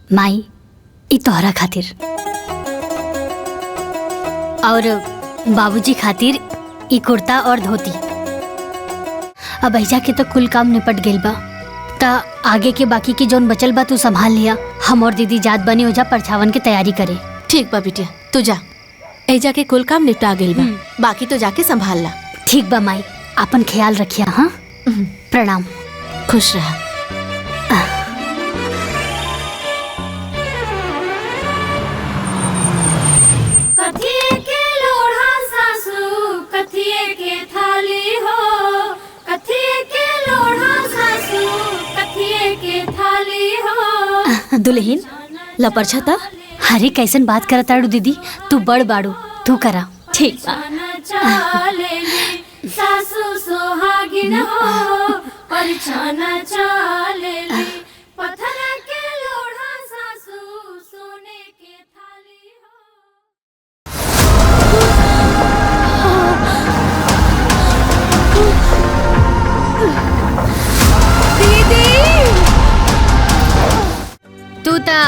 माई ई तोहरा खातिर और बाबूजी खातिर ई कुर्ता और धोती। अब ऐजा के तो कुल काम निपट गेल बा, ता आगे के बाकी के जोन बचल बा तू संभाल लिया। हम और दीदी जात बनी हो जा परछावन की तैयारी करे। ठीक बा बिटिया, तू जा, ऐजा के कुल काम निपटा गेल बा, बाकी तो जाके संभाल ला। ठीक बा माई, अपन ख्याल रखिया। हाँ, प्रणाम। खुश रहा। दुल्हन लपरछा था। अरे कैसन बात करत आड़ू दीदी, तू बड़ बाड़ू, तू करा। ठीक बा। सासू सोहागिन हो परछाना चालेली, पत्थर के लोढ़ा सासू सोने के थाली हो। दीदी तू ता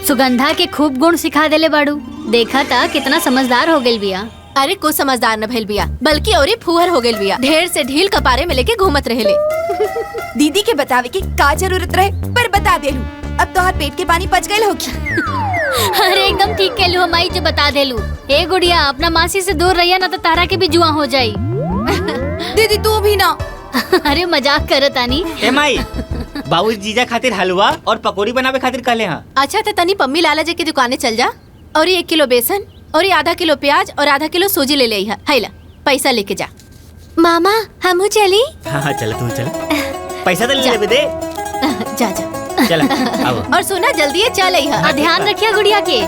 सुगंधा के खूब गुण सिखा देले बाड़ू। देखा था कितना समझदार हो गेल बिया। अरे को समझदार न भइल बिया, बल्कि औरी फुहर हो गेल बिया। ढेर से ढील कपारे में लेके घूमत रहेले। दीदी के बतावे की का जरूरत रहे, पर बता देलू। अब तोहर पेट के पानी पच गए होगी। अरे एकदम ठीक कहलू हमाई जो बता देलू। ए गुड़िया, अपना मासी से दूर रहिया ना तो तारा के भी जुआ हो जाई। दीदी तू भी ना। अरे मजाक करत आनी। ए माई, बाबू जीजा खातिर हलवा और पकौड़ी बनावे खातिर कहले हाँ। अच्छा तो तनी पम्मी लाला जी की दुकाने चल जा, और 1 किलो बेसन और आधा किलो प्याज और आधा किलो सूजी ले ले। हैला पैसा लेके जा। मामा हमहू चली। हाँ चल, तू चल, पैसा तो ले ले दे। जा जा चल आओ। और सुना जल्दी चल आई। ध्यान रखिया गुड़िया के।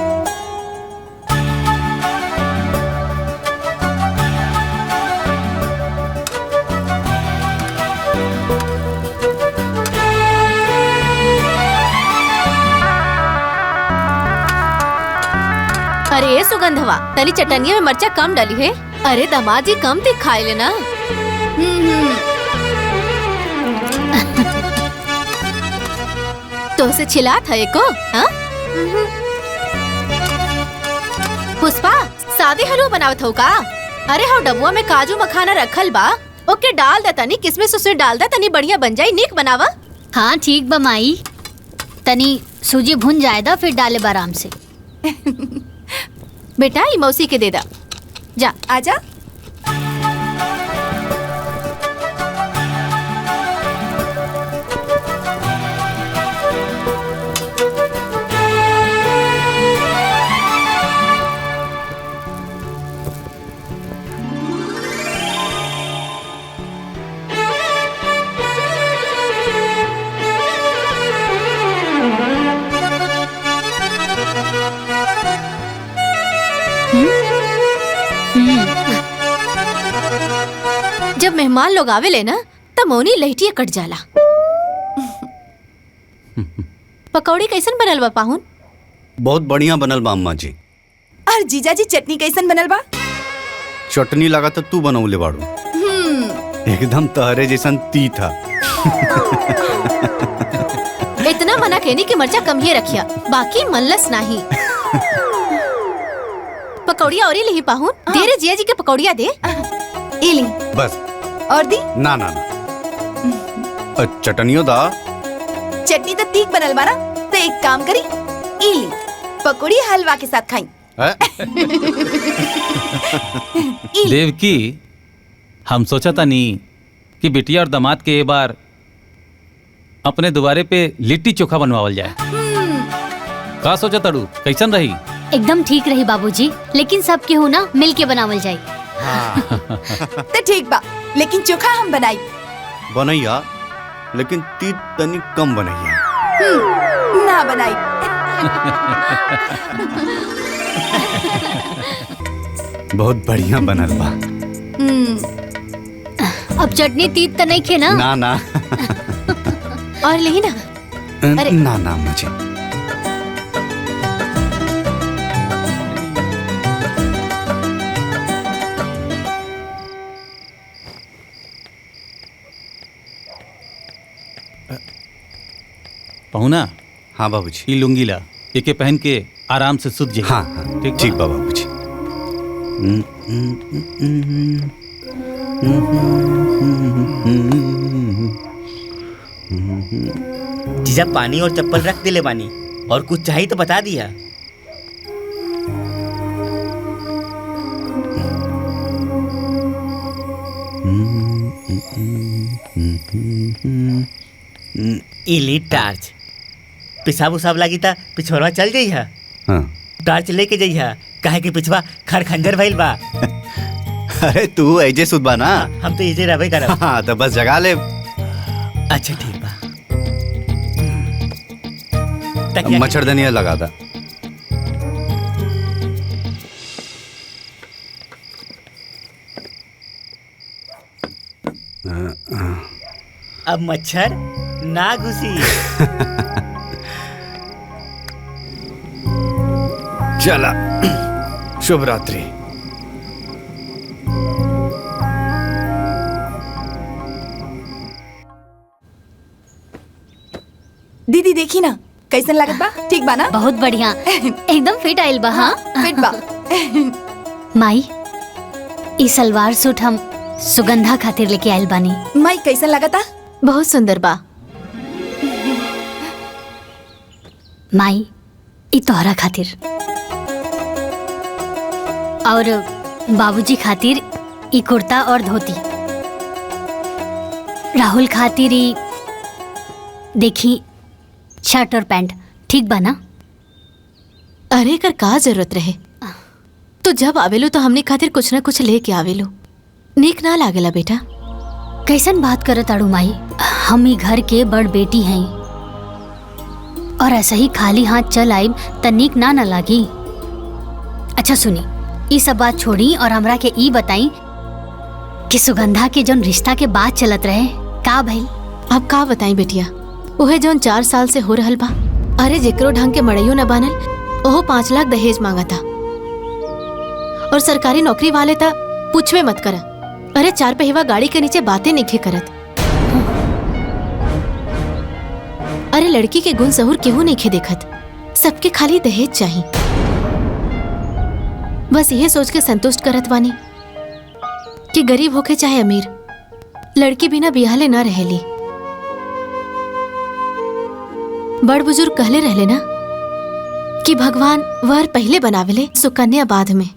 अरे सुगंधवा, तनी चटनिया में मर्चा कम डाली है। अरे दामाद जी कम दिखाई लेना। तो से छिला था एको। हाँ? पुष्पा सादे हलवा बनावत हो का? अरे हाँ, डबुआ में काजू मखाना रखल बा, ओके डाल दा, तनी किसमिस उसमें डाल दा, तनी बढ़िया बन जाई। नीक बनावा। हाँ ठीक बा माई, तनी सूजी भुन जाएदा फिर डाले बाराम से। बेटा ये मौसी के दे दा। जा आजा। जब मेहमान लोग आवे ले ना तब मौनी लहटिया कट जाला। पकौड़ी कैसन बनल बा पाहुन? बहुत बढ़िया बनल बा अम्मा जी। और जीजा जी चटनी कैसन बनल बा? चटनी लगा तो तू बनौले बाड़ू, एकदम तहरे जैसन ती था। इतना मना कहनी कि मर्चा कम ही रखिया, बाकी मल्लस नहीं। पकौड़िया और ही पाहुन दे रे जिया जी के पकौड़िया दे। इली बस और दी ना ना ना चटनियों दा। चटनी तो तीख बनल बा ना, तो एक काम करी, इली पकौड़ी हलवा के साथ खाई। देवकी, हम सोचा था नहीं कि बिटिया और दामाद के एक बार अपने दुबारे पे लिट्टी चोखा बनवावल जाए। का सोचा तड़ू, कैसन रही? एकदम ठीक रही बाबूजी, लेकिन सब के हो ना मिल के बनावल जाए। तो ठीक बा, लेकिन चोखा हम बनाई। बनैया, लेकिन ती तनी कम बनैया। ना बनाई। बहुत बढ़िया बनल बा। अब चटनी तीत तो नहीं खे ना? ना ना और ली ना। अरे ना ना मुझे पहुना। हाँ बाबूजी। ई लुंगी ला। एके पहन के आराम से सुत जाइए। हाँ हाँ ठीक ठीक बा बाबूजी। जीजा पानी और चप्पल रख दिले बानी, और कुछ चाहिए तो बता दिया। इली टार्च, पिसाब उसाब लगी था पिछोरवा चल जइहा। हाँ। टार्च लेके जइहा, काहे के पिछवा खर खंजर भइल बा। अरे तू ऐजे सुत बा ना। हम तो इजे रहबे करब। हाँ तो बस जगा ले। अच्छा ठीक बा। तकिया मच्छरदानी लगा दा। अब मच्छर ना घुसी। चला, शुभ रात्रि। दीदी देखी ना कैसन लागत बा? ठीक बा ना? बहुत बढ़िया, एकदम फिट आइल बा। हाँ फिट बा। माई, ई सलवार सूट हम सुगंधा खातिर लेके आइल बानी। माई कैसन लागता? बहुत सुंदर बा। माई, ई तोहरा खातिर और बाबूजी खातिर ई कुर्ता और धोती। राहुल खातिर ई देखी शर्ट और पैंट। ठीक बा ना? अरे कर का जरूरत रहे, तो जब आवेलो तो हमने खातिर कुछ न कुछ लेके आवेलो। नीक ना लागेला बेटा? कैसन बात करत आड़ू माई, हम ई घर के बड़ बेटी हैं और ऐसा ही खाली हाथ चल आइब त नीक ना न लागी। अच्छा सुनी, ई सब बात छोड़ी और हमरा के ई बताई कि सुगंधा के जौन रिश्ता के बात चलत रहे का भइल? अब का बताई बेटिया, ओहे जौन 4 साल से हो रहल बा। अरे जेकरो ढंग के मड़ैयो न बनल ओहो 5 लाख दहेज मांगता, और सरकारी नौकरी वाले ता पूछवे मत करा। अरे 4 पहिवा गाड़ी के नीचे बातें नहीं करत। अरे लड़की के गुण सहूर केहू नहीं देखत, सबके खाली दहेज चाहिए। बस यह सोच के संतुष्ट करत बानी कि गरीब होके चाहे अमीर, लड़की बिना बियाहले ना रहेली। बड़ बुजुर्ग कहले रहले ना कि भगवान वर पहले बनावेले सुकन्या बाद में।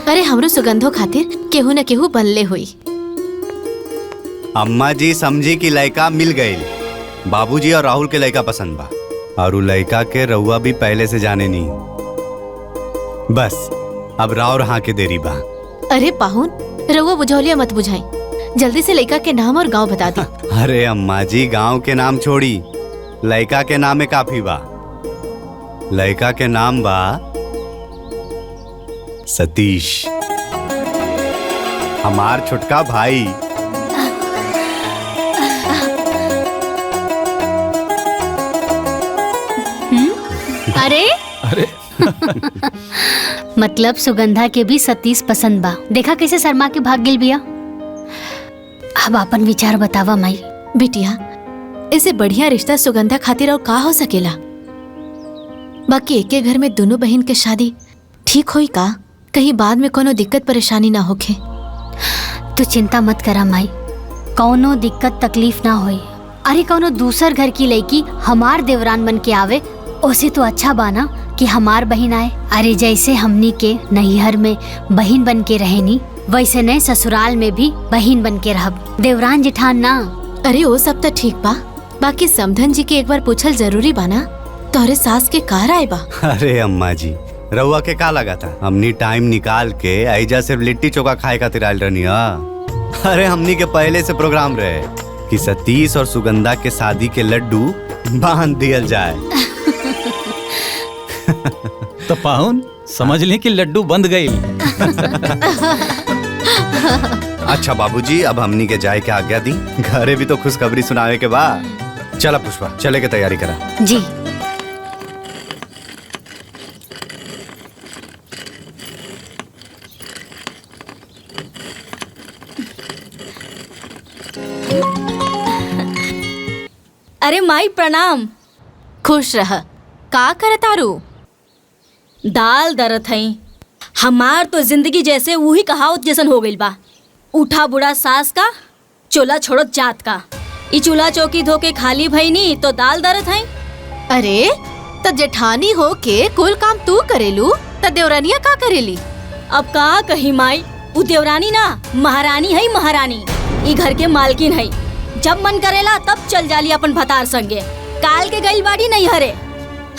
अरे हमरो सुगंधो खातिर केहू न केहू बनले हुई। अम्मा जी समझी कि लड़का मिल गई। बाबूजी और राहुल के लड़का पसंद बा, और उ लड़का के रउआ भी पहले से जाने नहीं। बस अब राव रहा के देरी बा। अरे पाहुन, रउआ बुझौलिया मत बुझाई, जल्दी से लड़का के नाम और गांव बता दी। अरे अम्मा जी, गांव के नाम छोड़ी, लड़का के नाम में काफी बा। लड़का के नाम बा सतीश, हमार छुटका भाई। अरे अरे मतलब सुगंधा के भी सतीश पसंद बा। देखा कैसे शर्मा के भाग गिल बिया। अब अपन विचार बतावा माई। बिटिया, इसे बढ़िया रिश्ता सुगंधा खातिर और का हो सकेला? बाकी एके घर में दोनों बहन के शादी ठीक होई का? कहीं बाद में कोनो दिक्कत परेशानी ना होखे। तू चिंता मत करा माई, कौनो दिक्कत तकलीफ ना होई। अरे कौनो दूसर घर की लड़की हमार देवरान बन के आवे, ओसे तो अच्छा बाना कि हमार बहन आए। अरे जैसे हमनी के नैहर में बहन बन के रहेनी, वैसे नए ससुराल में भी बहन बन के रहब, देवरान जेठान ना। अरे वो सब तो ठीक बा, बाकी समधन जी के एक बार पूछल जरूरी बाना, तोहरे सास के कह राय बा। अरे अम्मा जी, रउआ के का लगा था? हमनी टाइम निकाल के ऐजा सिर्फ लिट्टी चोखा खाए खातिर आयल रहनी। अरे हमनी के पहले से प्रोग्राम रहे कि सतीश और सुगंधा के शादी के लड्डू बांध दियल जाए। तो पाहुन समझ ली कि लड्डू बंद गई। अच्छा बाबूजी, अब हमनी के जाए के आज्ञा दी, घरे भी तो खुशखबरी सुनावे के बा। चला पुष्पा, चले के तैयारी करा। जी। अरे माई प्रणाम। खुश रह। का करतारू? दाल दरत हई। हमार तो जिंदगी जैसे वही कहावत जैसन हो गइल बा, उठा बुढ़ा सास का चूल्हा छोड़ो जात का। ई चूल्हा चौकी धो के खाली भईनी तो दाल दरत हई। अरे तो जेठानी हो के कुल काम तू करेलू तो देवरानिया का करेली? अब का कही माई, उ देवरानी ना महारानी है, महारानी। ई घर के मालकिन है। जब मन करेला तब चल जाली अपन भतार संगे। काल के गइल बाड़ी नहीं हरे।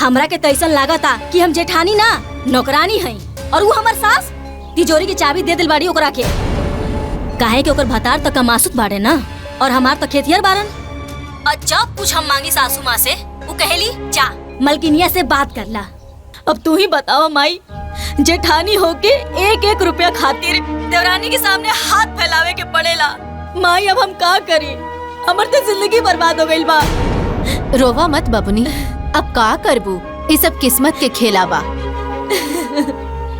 हमरा के तैसन लागता कि हम जेठानी ना नौकरानी है और वो हमार सास तिजोरी की चाबी दे दिल बाड़ी ओकरा के। काहे के ओकर भतार तो कमासुत बाड़े ना और हमार तो खेतिहर बारन। और जब कुछ हम मांगी सासू माँ से वो कहेली जा मलकिनिया से बात कर ला। अब तू ही बताओ माई, जेठानी होके एक एक रुपया खातिर देवरानी के सामने हाथ फैलावे के पड़ेला। माई अब हम का करी, हमर तो जिंदगी बर्बाद हो गइल बा। रोवा मत बबुनी, अब का करबू, ये सब किस्मत के खेला बा।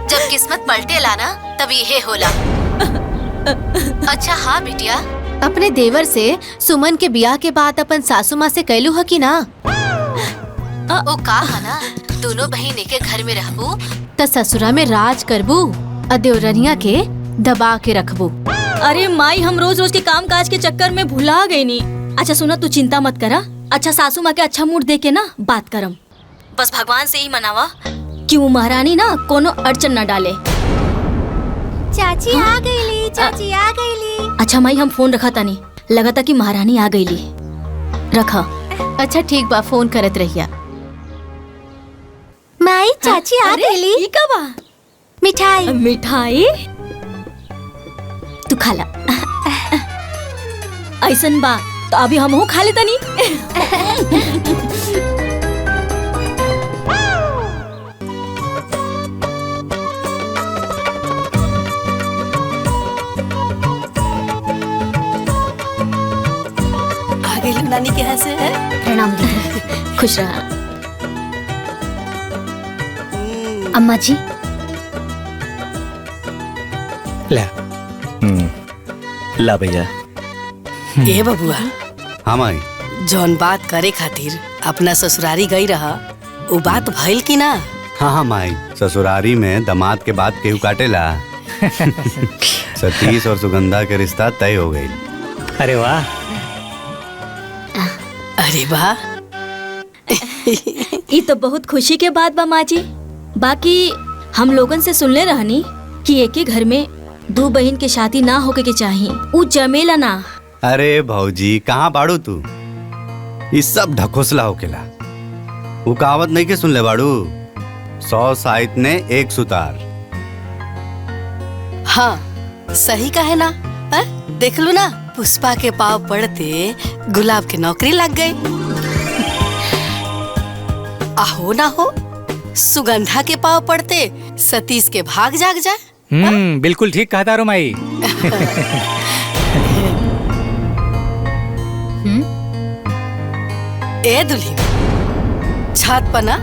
जब किस्मत पलटेला ना तब ये होला। अच्छा हाँ बिटिया, अपने देवर से सुमन के बियाह के बाद अपन सासू माँ से कहलू है कि ना? ओ का है ना, दोनों बहन के घर में रहबू त ससुरा में राज करबू और देवरनिया के दबा के रखबू। अरे माई, हम रोज रोज के काम काज के चक्कर में भुला गई नी। अच्छा सुना, तू चिंता मत करा। अच्छा सासू माँ के अच्छा मूड दे के ना बात करम। बस भगवान से ही मनावा कि वो महारानी ना कोनो अड़चन न डाले। चाची आ गईली, चाची आ गईली। अच्छा माई, हम फोन रखा तानी, लगता कि महारानी आ गईली। रखा। अच्छा ठीक बा, फोन करत रहिया। माई चाची आ गईली। ई का बा? मिठाई। मिठाई तू खाला। ऐसन बा तो अभी हमहू खा ले तनी। आ गई नानी के यहाँ से। प्रणाम दीदी। खुश रहा। अम्मा जी ला भैया। ए बबुआ, हाँ माई। जौन बात करे खातिर अपना ससुरारी गई रहा, वो बात भइल की ना? हाँ हाँ माई, ससुरारी में दामाद के बाद केहू काटेला। सतीश और सुगंधा के रिश्ता तय हो गई। अरे वाह। अरे वाह, ये तो बहुत खुशी के बात बा माँ जी। बाकी हम लोगन से सुनले रहनी कि एक ही घर में दो बहन के शादी ना होके के चाहिए, उ जमेला ना। अरे भौजी, कहाँ बाड़ू तू? ये सब ढकोसला होकेला। वो कहावत नहीं के सुन ले बाड़ू, 100 साइत ने एक सुतार। हाँ सही कहे ना। देख लो ना, पुष्पा के पाव पड़ते गुलाब की नौकरी लग गई। आहो ना हो, सुगंधा के पाव पड़ते सतीश के भाग जाग जाए। बिल्कुल ठीक कहा तारो माई। ए दुल्ही, छत पर ना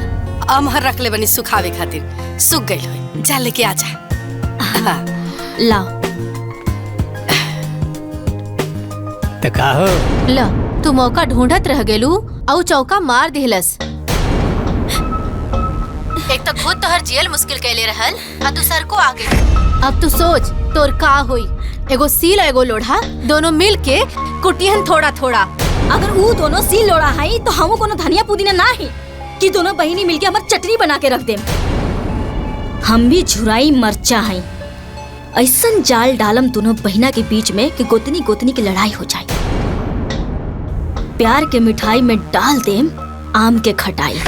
अमहर रख ले बनी सुखावे खातिर, सूख गई हो, जा लेके आ जा। लाओ। तो काहो ला, तू मौका ढूंढत रह गेलू और चौका मार दिहलस। एक तो खुद तोहर जेल मुश्किल कैले रहल, आ दूसर को आगे। अब तू सोच तोर का होई। एगो सील एगो लोढ़ा दोनों मिल के कुटियन थोड़ा थोड़ा। अगर वो दोनों सील लोड़ा है तो हम कोनो धनिया पुदीना ना है कि दोनों बहिनी मिलके हमार चटनी बना के रख दे। हम भी झुराई मरचा है। ऐसन जाल डालम दोनों बहिना के बीच में कि गोतनी गोतनी की लड़ाई हो जाए। प्यार के मिठाई में डाल देम आम के खटाई।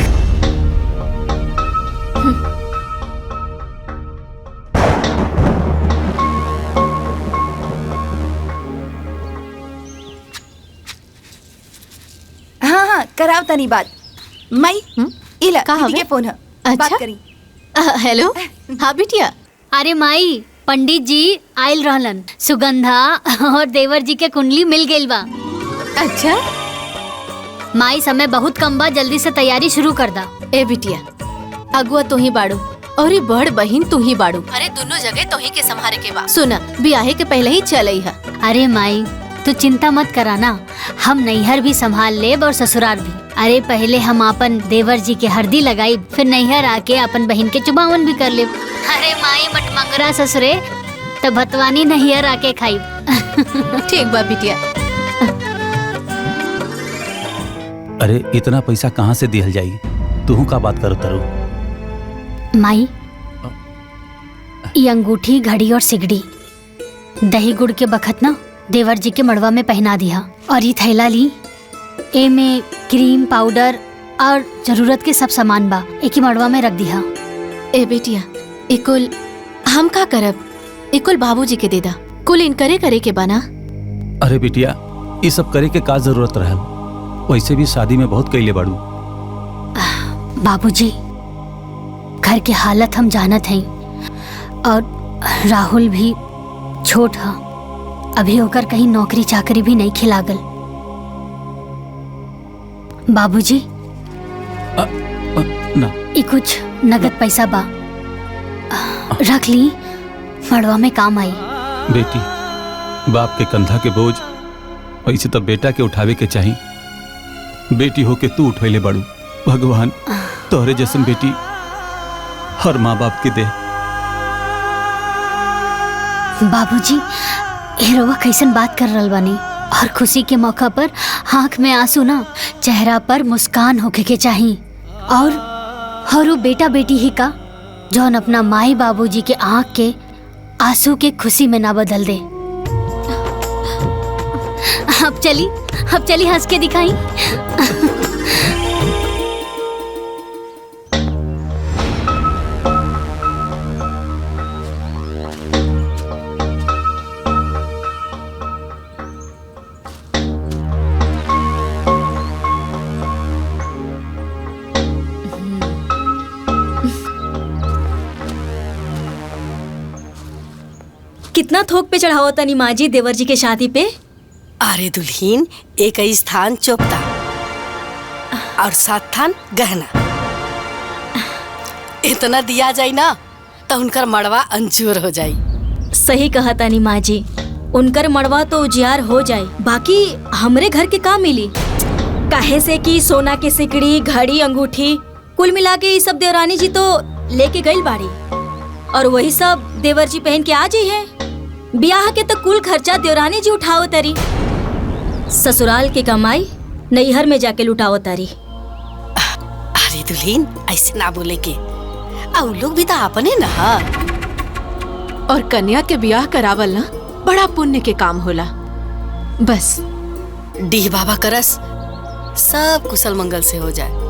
हाँ हाँ, कराव तनी बात। मई इला का दीदी हवे? के फोन है। अच्छा। बात करी। हेलो। हाँ बिटिया। अरे माई, पंडित जी आयल रहलन। सुगंधा और देवर जी के कुंडली मिल गइल बा। अच्छा माई, समय बहुत कम बा, जल्दी से तैयारी शुरू कर दा। ए बिटिया, अगुआ तू ही बाड़ू और ये बड़ बहिन तू ही बाड़ू। अरे दोनों जगह तो ही के संभारे के बा। सुना, बियाहे के पहले ही चल आई है। अरे माई, तू चिंता मत करा ना, हम नैहर भी संभाल लेब और ससुराल भी। अरे पहले हम अपन देवर जी के हरदी लगाई, फिर नैहर आके अपन बहन के चुमावन भी कर लेब। अरे माई मटमंगरा ससुरे तो भतवानी नैहर आके खाई। ठीक बा बिटिया। अरे इतना पैसा कहाँ से दिहल जाई? तू का बात करो तरू? माई ये अंगूठी, घड़ी और सिगड़ी दही गुड़ के बखत ना देवर जी के मड़वा में पहना दिया, और ये थैला ली, ए में क्रीम पाउडर और जरूरत के सब सामान बा, एक ही मड़वा में रख दिया। ए बेटिया, इकुल हम का करब? इकुल बाबूजी के देदा, कुल इनकरे करे के बना। अरे बिटिया, ये सब करे के का जरूरत रहल? वैसे भी शादी में बहुत कैले बाड़ू। बाबूजी घर के हालत हम जानत हैं, और राहुल भी छोट है, अभी होकर कहीं नौकरी चाकरी भी नहीं खिलागल। बाबूजी ना ये कुछ नगद पैसा बा, रख ली, मड़वा में काम आई। बेटी, बाप के कंधा के बोझ वैसे तो बेटा के उठावे के चाही। बेटी हो के तू उठैले बाड़ू, भगवान तोहरे जैसन बेटी हर माँ बाप के दे। बाबूजी हेरोवा कैसन बात कर रहल बानी, और खुशी के मौका पर आँख में आंसू ना, चेहरा पर मुस्कान होके के चाही। और वो बेटा बेटी ही का जौन अपना माई बाबूजी के आँख के आंसू के खुशी में ना बदल दे। अब चली हंस के दिखाई। कितना थोक पे चढ़ाओ तनी माँ जी देवर जी के शादी पे? अरे दुल्हीन, एक ही स्थान चोपता और 7 थान गहना। इतना दिया जाई ना तो उनकर मड़वा अंजूर हो जाई। सही कहा तानी माँ जी, उनकर मड़वा तो उजियार हो जाए, बाकी हमरे घर के काम मिली। काहे से कि सोना के सिकड़ी, घड़ी, अंगूठी कुल मिला के ये सब देवरानी जी तो लेके गई बाड़ी, और वही सब देवर जी पहन के आ जाई है। ब्याह के तो कुल खर्चा देवरानी जी उठाओ तरी, ससुराल के कमाई नैहर में जाके लुटाओ तारी। अरे दुल्हीन, ऐसे ना बोले के, और लोग भी तो अपने ना। और कन्या के ब्याह करावल ना बड़ा पुण्य के काम होला। बस डीह बाबा करस सब कुशल मंगल से हो जाए।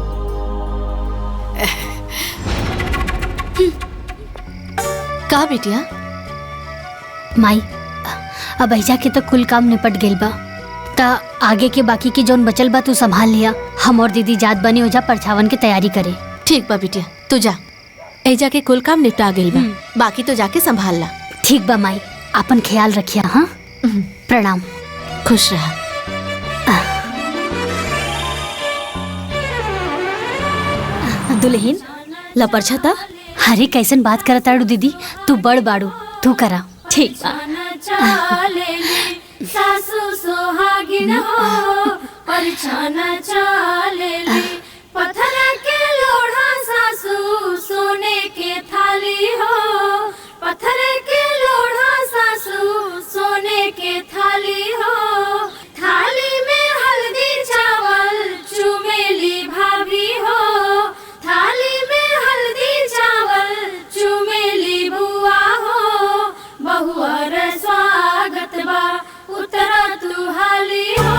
का बिटिया? माई अब ऐजा के तो कुल काम निपट गेल बा, ता आगे के बाकी के जौन बचल बा तू संभाल लिया। हम और दीदी जात बनी हो जा परछावन की तैयारी करे। ठीक बा बिटिया, तू जा, ऐजा के कुल काम निपटा गेल बा, बाकी तो जाके संभाल ला। ठीक बा माई, अपन ख्याल रखिया। हाँ, प्रणाम। खुश रहा। दुल्हीन लपरछा था। अरे कैसन बात करत आड़ू दीदी, तू बड़ बाड़ू, तू करा। ठीक बा। सासू सोहागिन हो परछाना चालेली, पत्थर के लोढ़ा सासू सोने के थाली हो, पत्थर के लोढ़ा सासू सोने के थाली हो, थाली में हल्दी चावल चुमेली भाभी हो, थाली में हल्दी चावल चुमेली बुआ हो, बहुअर स्वागत बा उतरा तू हाली हो।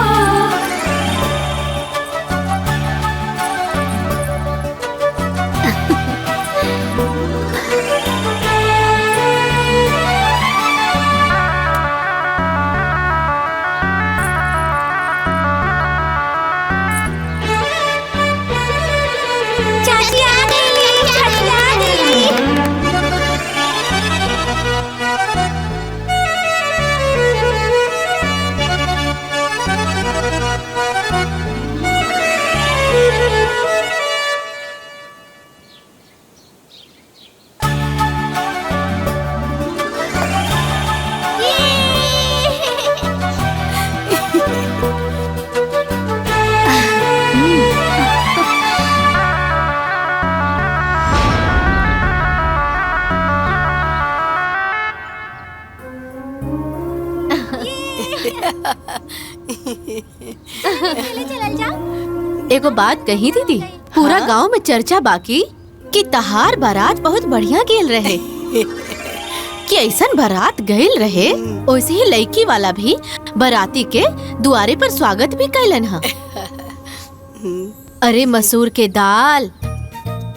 एगो बात कही दीदी, पूरा गांव में चर्चा बाकी कि तहार बारात बहुत बढ़िया गेल रहे। कि ऐसन बारात गईल रहे, वैसे ही लड़की वाला भी बाराती के दुआरे पर स्वागत भी कैलन हा। अरे मसूर के दाल,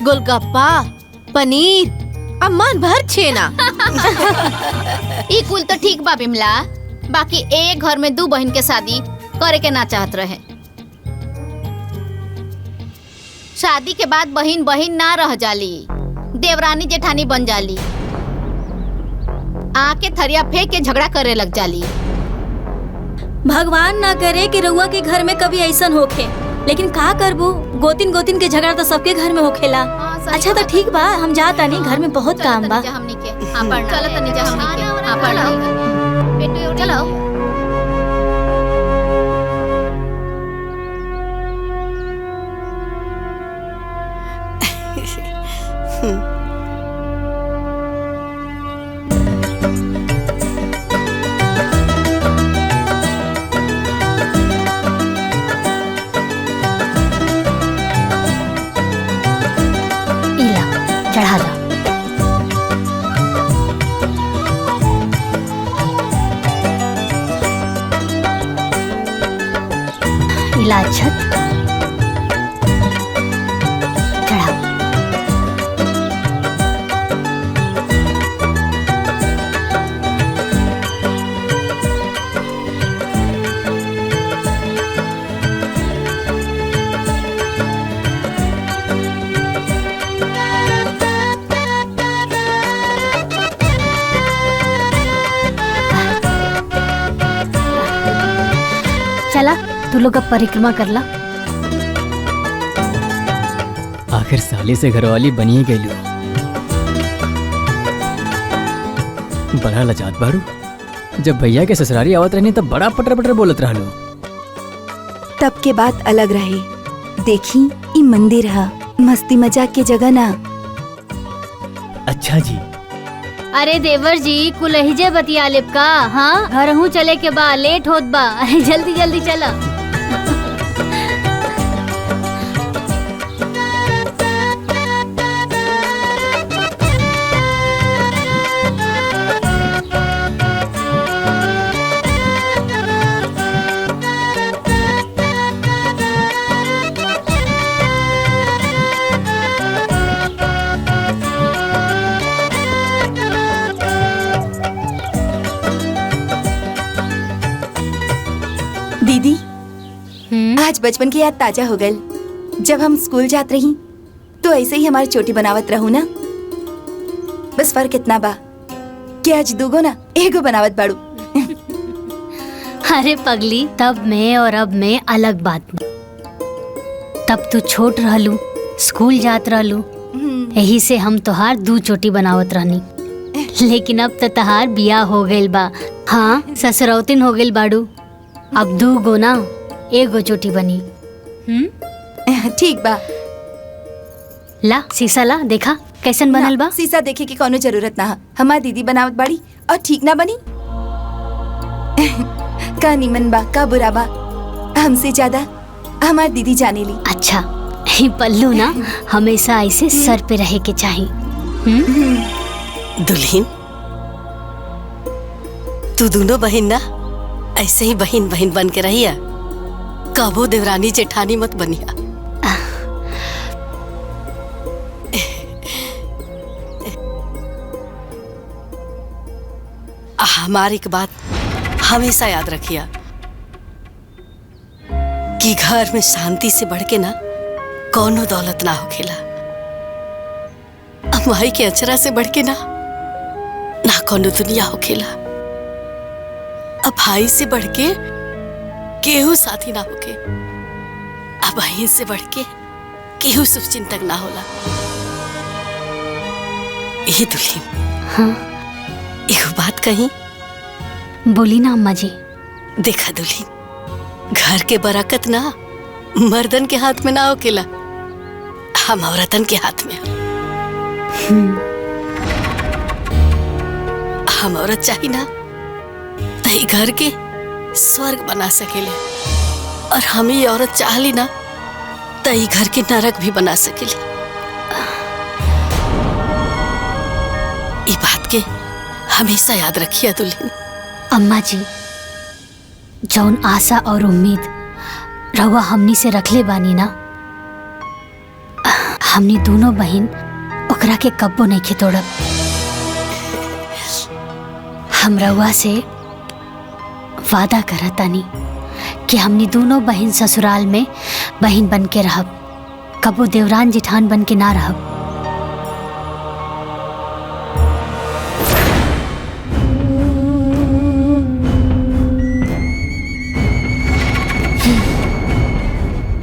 गोलगप्पा, पनीर, अब मन भर छेना। ई कुल तो ठीक बा बिमला, बाकी एक घर में 2 बहन के शादी करे के ना चाहत रहे। शादी के बाद बहन बहन ना रह जाली, देवरानी जेठानी बन जाली, आके थरिया फेंक के झगड़ा करे लग जाली। भगवान ना करे कि रउआ के घर में कभी ऐसन होखे, लेकिन का करबो, गोतिन गोतिन के झगड़ा तो सबके घर में होखेला। अच्छा तो ठीक बा, हम जाता नहीं, घर में बहुत काम बा। हमनी के चलो तनी जा हमनी के पढ़ बेटू चलो। इला चढ़ा दो। इला छत चढ़ाओ। चला तू लोग अब परिक्रमा कर ला। आखिर साली से घरवाली बनी गई। बड़ा लजात बारू, जब भैया के ससुरारी आवत रहनी तब बड़ा पटर पटर बोलत रहलो। तब के बात अलग रहे। देखी ई मंदिर है, मस्ती मजाक के जगह ना। अच्छा जी। अरे देवर जी कुलहिजे बतिया लेब का। हाँ घर हूँ चले के बा, लेट होत बा। अरे जल्दी जल्दी चला। दीदी आज बचपन की याद ताजा हो गई। जब हम स्कूल जात रही तो ऐसे ही हमारी चोटी बनावत रहू ना। बस फर्क इतना बा कि आज 2 ना 1 बनावत बाड़ू। अरे पगली, तब में और अब में अलग बात। तब तू छोट रहलू, स्कूल जात रहलू, यही से हम तोहार 2 चोटी बनावत रहनी। लेकिन अब तो तहार बिया हो गइल बा। हाँ ससुरौतिन हो गइल बाड़ू। अब 2 ना 1 चोटी बनी। ठीक बा। ला शीशा ला, देखा कैसन बनल बा। शीशा देखे की कोनो जरूरत ना है। हमार दीदी बनावत बाड़ी और ठीक ना बनी। का निमन बा का बुरा बा, हमसे ज्यादा हमार दीदी जाने ली। अच्छा ये पल्लू ना हमेशा ऐसे सर पे रहे के चाहिए। दुल्हन, तू दोनों बहन ना ऐसे ही बहन बहन बन के रहिया, कबो देवरानी जेठानी मत बनिया। हमारी एक बात हमेशा याद रखिया कि घर में शांति से बढ़ के ना कोनो दौलत ना होखेला। माई के अचरा से बढ़ के ना कोनो दुनिया होखेला। अब भाई से बढ़ के केहू साथी ना होके, अब बहन से बढ़ के केहू शुभचिंतक ना होला। ये दुल्हन, हाँ एगो बात कही। बोली ना अम्मा जी। देखा दुल्हन, घर के बरकत ना मर्दन के हाथ में ना होकेला, हम औरतन के हाथ में। हम औरत चाहिए ना तो घर के स्वर्ग बना सकेले और हम ही औरत चाहली ना तो ई घर के नरक भी बना सकेली। ई बात के हमेशा याद रखिए दुल्हन। अम्मा जी, जौन आशा और उम्मीद रहुआ हमनी से रखले बानी ना, हमनी दोनों बहन ओकरा के कब्बो नहीं खे तोड़ब। हम रहुआ से वादा करतानी कि हमनी दोनों बहन ससुराल में बहन बन के रहब, कबो देवरान जिठान बन के ना रहब।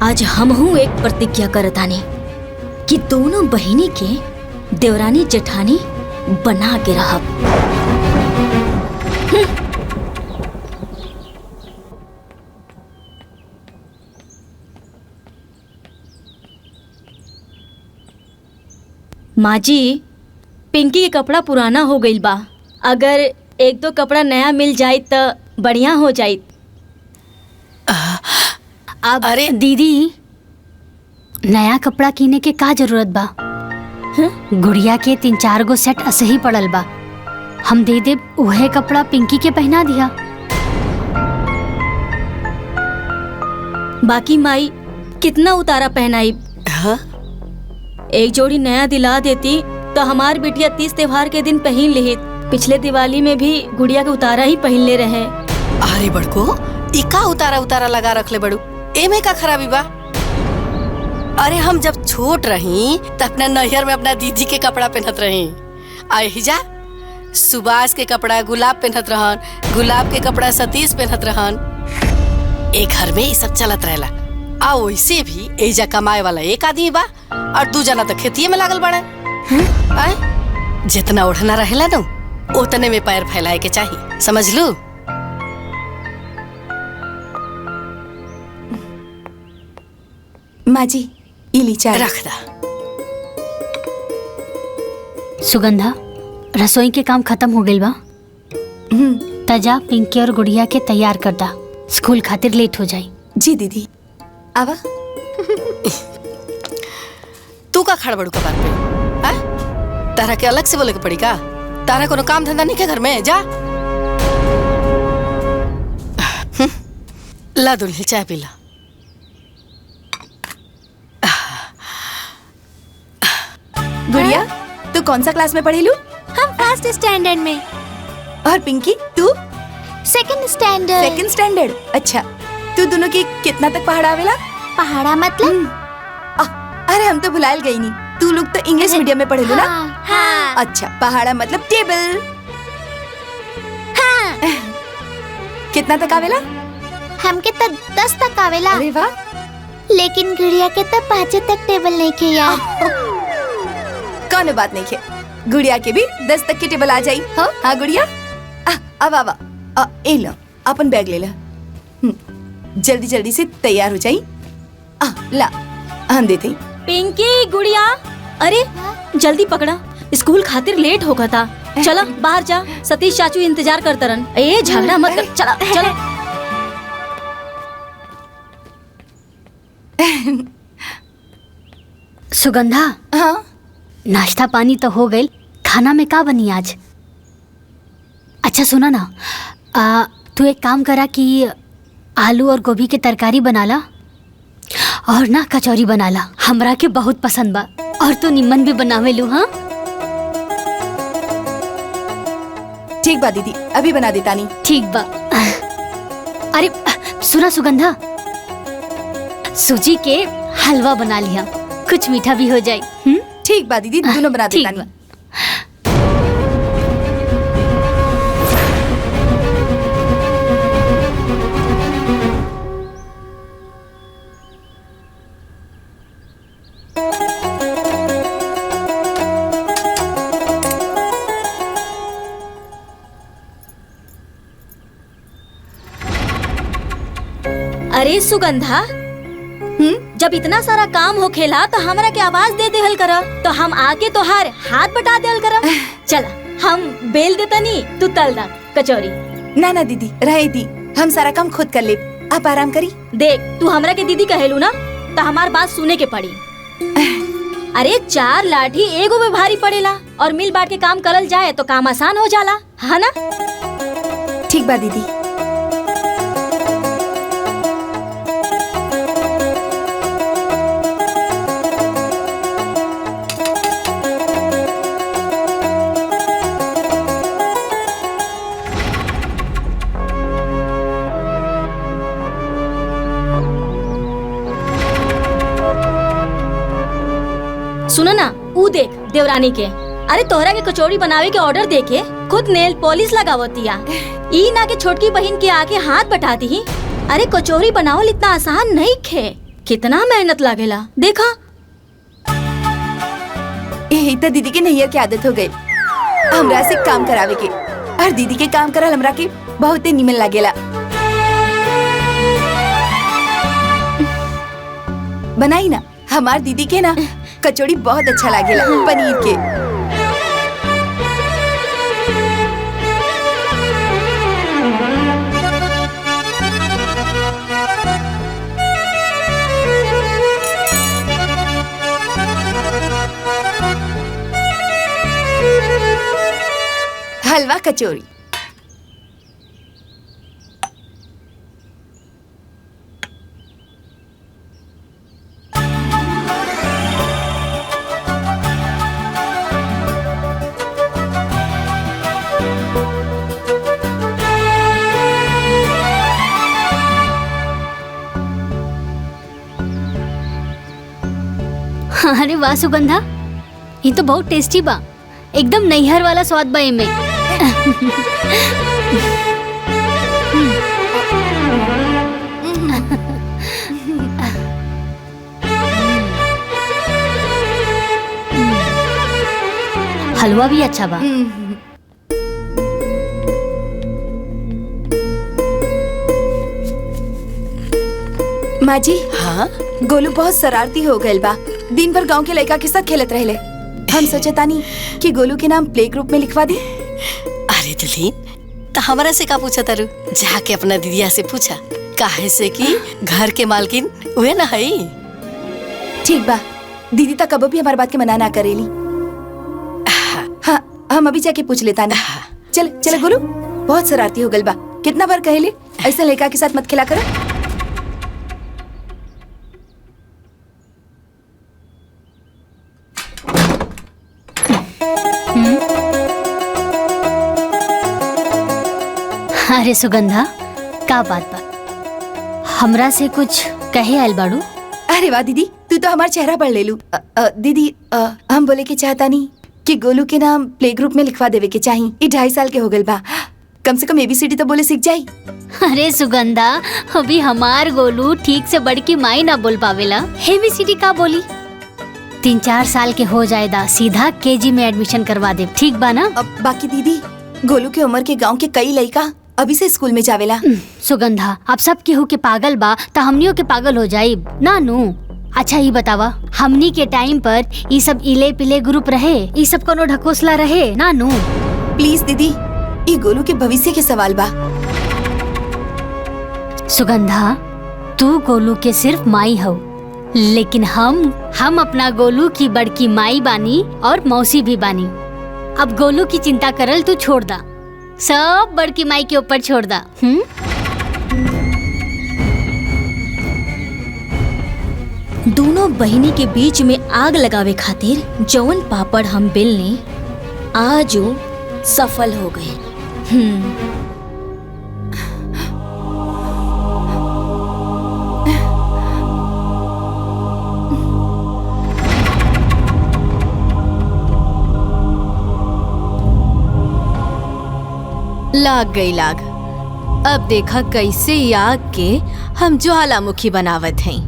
आज हमहू एक प्रतिज्ञा करतानी कि दोनों बहिनी के देवरानी जेठानी बना के रहब। माँ जी, पिंकी के कपड़ा पुराना हो गईल बा, अगर एक दो कपड़ा नया मिल जाए तो बढ़िया हो जाए। अब अरे दीदी, नया कपड़ा किने के का जरूरत बा? गुड़िया के 3-4 गो सेट ऐसे ही पड़ल बा, हम दे दे उहे कपड़ा पिंकी के पहना दिया। बाकी माई कितना उतारा पहनाई? एक जोड़ी नया दिला देती तो हमार बिटिया 30 त्योहार के दिन पहन लेहित। पिछले दिवाली में भी गुड़िया के उतारा ही पहन ले रहे। अरे बड़को, इका उतारा उतारा लगा रख ले बड़ू, एमे का खराबी बा? अरे हम जब छोट रही तो अपना नैहर में अपना दीदी के कपड़ा पहनत रही। अहिजा सुभाष के कपड़ा गुलाब पहनत रहन, गुलाब के कपड़ा सतीश पहनत रहन। एक घर में ये सब चलत रहेला। आ वैसे भी एजा कमाए वाला एक आदमी बा और 2 जना तो खेतिये में लागल बड़ा। जितना ओढ़ना रहेला ना उतने में पैर फैलाए के चाहिए, समझ लू? माँ जी, इली चाय रख दा। सुगंधा, रसोई के काम खत्म हो गइल बा। तजा पिंकी और गुड़िया के तैयार कर दा, स्कूल खातिर लेट हो जाई। जी दीदी। आवा। तू का खड़ बड़ू कबार पे? तारा के अलग से बोले के पड़ी का? तारा कोनो काम धंधा नहीं के घर में? जा ला दुल्हन चाय पी ला। गुड़िया, तू कौन सा क्लास में पढ़ी लू? हम फर्स्ट स्टैंडर्ड में। और पिंकी, तू? Second standard. Second standard. अच्छा, तू दोनों की कितना तक पहाड़ा आवेला? पहाड़ा मतलब? अरे हम तो भुलायल गई नहीं, तू लोग तो इंग्लिश मीडियम में पढ़े लो ना? हाँ। अच्छा, पहाड़ा मतलब टेबल। हाँ। कितना तक आवेला? हमके तो 10 तक आवेला। अरे वाह। लेकिन गुड़िया के तो 5 तक टेबल नहीं के यार। कौन बात नहीं खे, गुड़िया के भी 10 तक की टेबल आ जाई। हाँ गुड़िया, अब आवा, ए लो अपन बैग ले ला। जल्दी जल्दी से तैयार हो जाई। ला हम देते। पिंकी, गुड़िया, अरे जल्दी पकड़ा, स्कूल खातिर लेट होगा था। चला बाहर जा, सतीश चाचू इंतजार करते रहन। ए झगड़ा मत कर, चला चला। सुगंधा, हाँ नाश्ता पानी तो हो गई, खाना में का बनी आज? अच्छा सुना ना, तू एक काम करा कि आलू और गोभी की तरकारी बना ला और ना कचौरी बना ला, हमरा के बहुत पसंद बा। और तू निम्मन भी बनावे लू। हाँ ठीक बा दीदी, अभी बना देता नहीं। ठीक बा। अरे सुना सुगंधा, सूजी के हलवा बना लिया, कुछ मीठा भी हो जाए। ठीक बा दीदी, दोनों बना देता नहीं। अरे सुगंधा, जब इतना सारा काम हो खेला तो हमरा के आवाज दे देहल करा, तो हम आके तो हार हाथ बटा देहल करा। चला हम बेल देता नहीं, तू तल दा कचौरी। ना ना दीदी, रहे दी, हम सारा काम खुद कर ले। आप आराम करी। देख, तू हमरा के दीदी कहेलू ना, तो हमार बात सुने के पड़ी। अरे 4 लाठी एगो में भारी पड़ेला, और मिल बांट के काम करल जाए तो काम आसान हो जाला, है ना? ठीक बा दीदी। सुनो ना, ऊ देख देवरानी के। अरे तोहरा के कचौड़ी बनावे के ऑर्डर देके खुद नेल पॉलिश लगावतिया। ई ना के छोटकी बहन के आके हाथ बटाती ही। अरे कचौड़ी बनावल इतना आसान नहीं खे, कितना मेहनत लागेला देखा। यही तो दीदी के नैयर की आदत हो गई, हमरा से काम करावे के। और दीदी के काम करल हमरा के बहुत निमन लागेला। बनाई ना, हमार दीदी के ना कचौड़ी बहुत अच्छा लागेला पनीर के। हलवा कचौड़ी। अरे वाह सुगंधा, ये तो बहुत टेस्टी बा। एकदम नैहर वाला स्वाद बा एमे। हलवा भी अच्छा बा। माँ जी, हाँ गोलू बहुत शरारती हो गए बा। दिन भर गांव के लड़का के साथ खेलत रहले। हम सोचे तानी कि गोलू के नाम प्ले ग्रुप में लिखवा दी। अरे दुल्हीन, तो हमारा से का पूछा तारू? जाके अपना दीदिया से पूछा, काहे से कि घर के मालकिन उहे ना हई। ठीक बा, दीदी तक कबो भी हमारी बात के मना ना करेली। हाँ, हम अभी जाके पूछ लेता ना। चल चल गोलू, बहुत शरारती हो गल बा। कितना बार कहेले ऐसा लड़का के साथ मत खेला करो। अरे सुगंधा, का बात बा? हमरा से कुछ कहे आयल बाड़ू? अरे वाह दीदी, तू तो हमारा चेहरा पढ़ ले लू। दीदी, हम बोले के चाहता नहीं कि गोलू के नाम प्ले ग्रुप में लिखवा देवे के चाहिए। ये 2.5 साल के हो गल बा, कम से कम ABCD तो बोले सीख जाई। अरे सुगंधा, अभी हमार गोलू ठीक से बड़की माई ना बोल पावेला, ABCD का बोली? 3-4 साल के हो जाएदा, सीधा KG में एडमिशन करवा दे, ठीक बा ना? बाकी दीदी, गोलू के उम्र के गांव के कई लड़का अभी से स्कूल में जावेला। सुगंधा, अब सब केहू के पागल बा त हमनियों के पागल हो जाई ना नू। अच्छा ये बतावा, हमनी के टाइम पर ये सब इले पिले ग्रुप रहे, ये सब कोनो ढकोसला रहे ना नू? प्लीज दीदी, ये गोलू के भविष्य के सवाल बा। सुगंधा, तू गोलू के सिर्फ माई हो, लेकिन हम अपना गोलू की बड़की माई बानी और मौसी भी बानी। अब गोलू की चिंता करल तू छोड़ दा, सब बड़की माई के ऊपर छोड़ दा। दोनों बहिनी के बीच में आग लगावे खातिर जौन पापड़ हम बेलने, आज वो सफल हो गए। लाग गई लाग। अब देखा कैसे ई आग के हम ज्वालामुखी बनावत हैं।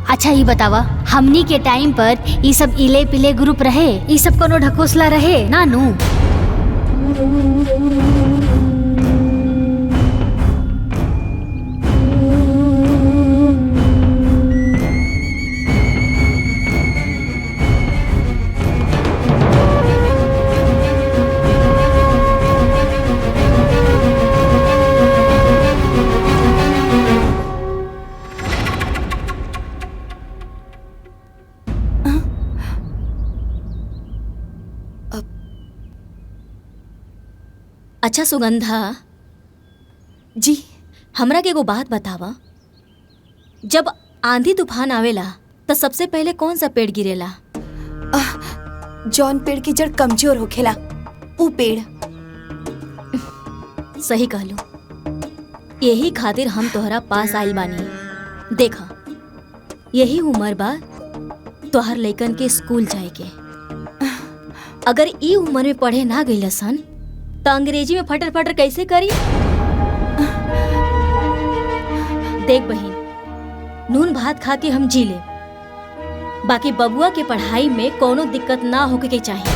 अच्छा ये बतावा, हमनी के टाइम पर ये सब इले पिले ग्रुप रहे, ये सब कोनो ढकोसला रहे ना नू? अच्छा सुगंधा जी, हमरा के एगो बात बतावा। जब आंधी तूफान आवेला तो सबसे पहले कौन सा पेड़ गिरेला? जौन पेड़ की जड़ कमजोर होखेला ऊ पेड़। सही कहलू। यही खातिर हम तोहरा पास आइल बानी। देखा, यही उम्र बा तोहर लइकन के स्कूल जाए के। अगर ई उम्र में पढ़े ना गइल सन तो अंग्रेजी में फटर फटर कैसे करी? देख बहिन, नून भात खा के हम जी ले, बाकी बबुआ के पढ़ाई में कोनो दिक्कत ना होके के चाहिए।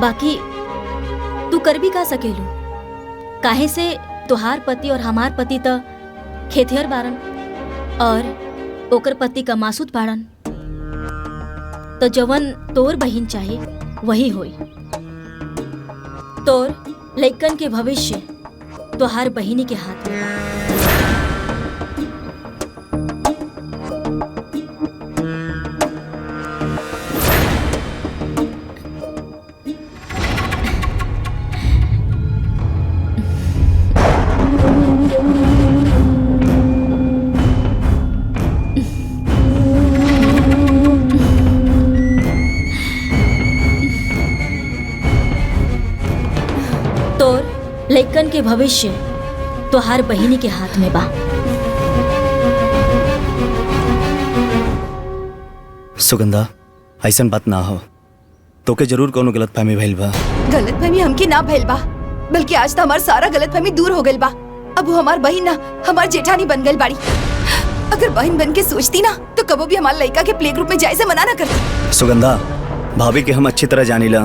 बाकी तू कर भी का सकेलू, काहे से तुहार पति और हमार पति तो खेतिहर बारन और ओकर पति का मासूद बाड़न। तो जवन तोर बहिन चाहे वही होई। तोर लइकन के भविष्य तोहार बहिनी के हाथ में बा। लइकन के भविष्य तोहार बहिनी के हाथ में बा। सुगंधा, ऐसन बात ना हो। तोके जरूर कोनो गलतफहमी भइल बा। गलतफहमी हमके ना भइल बा, बल्कि आज तो हमार सारा गलतफहमी दूर हो गइल बा। अब वो हमार बहिन ना, हमार जेठानी बन गइल बाड़ी। अगर बहन बन के सोचती ना तो कबो भी हमारे लड़का के प्ले ग्रुप में जाए से मना ना करती। सुगंधा, भाभी के हम अच्छी तरह जानीला।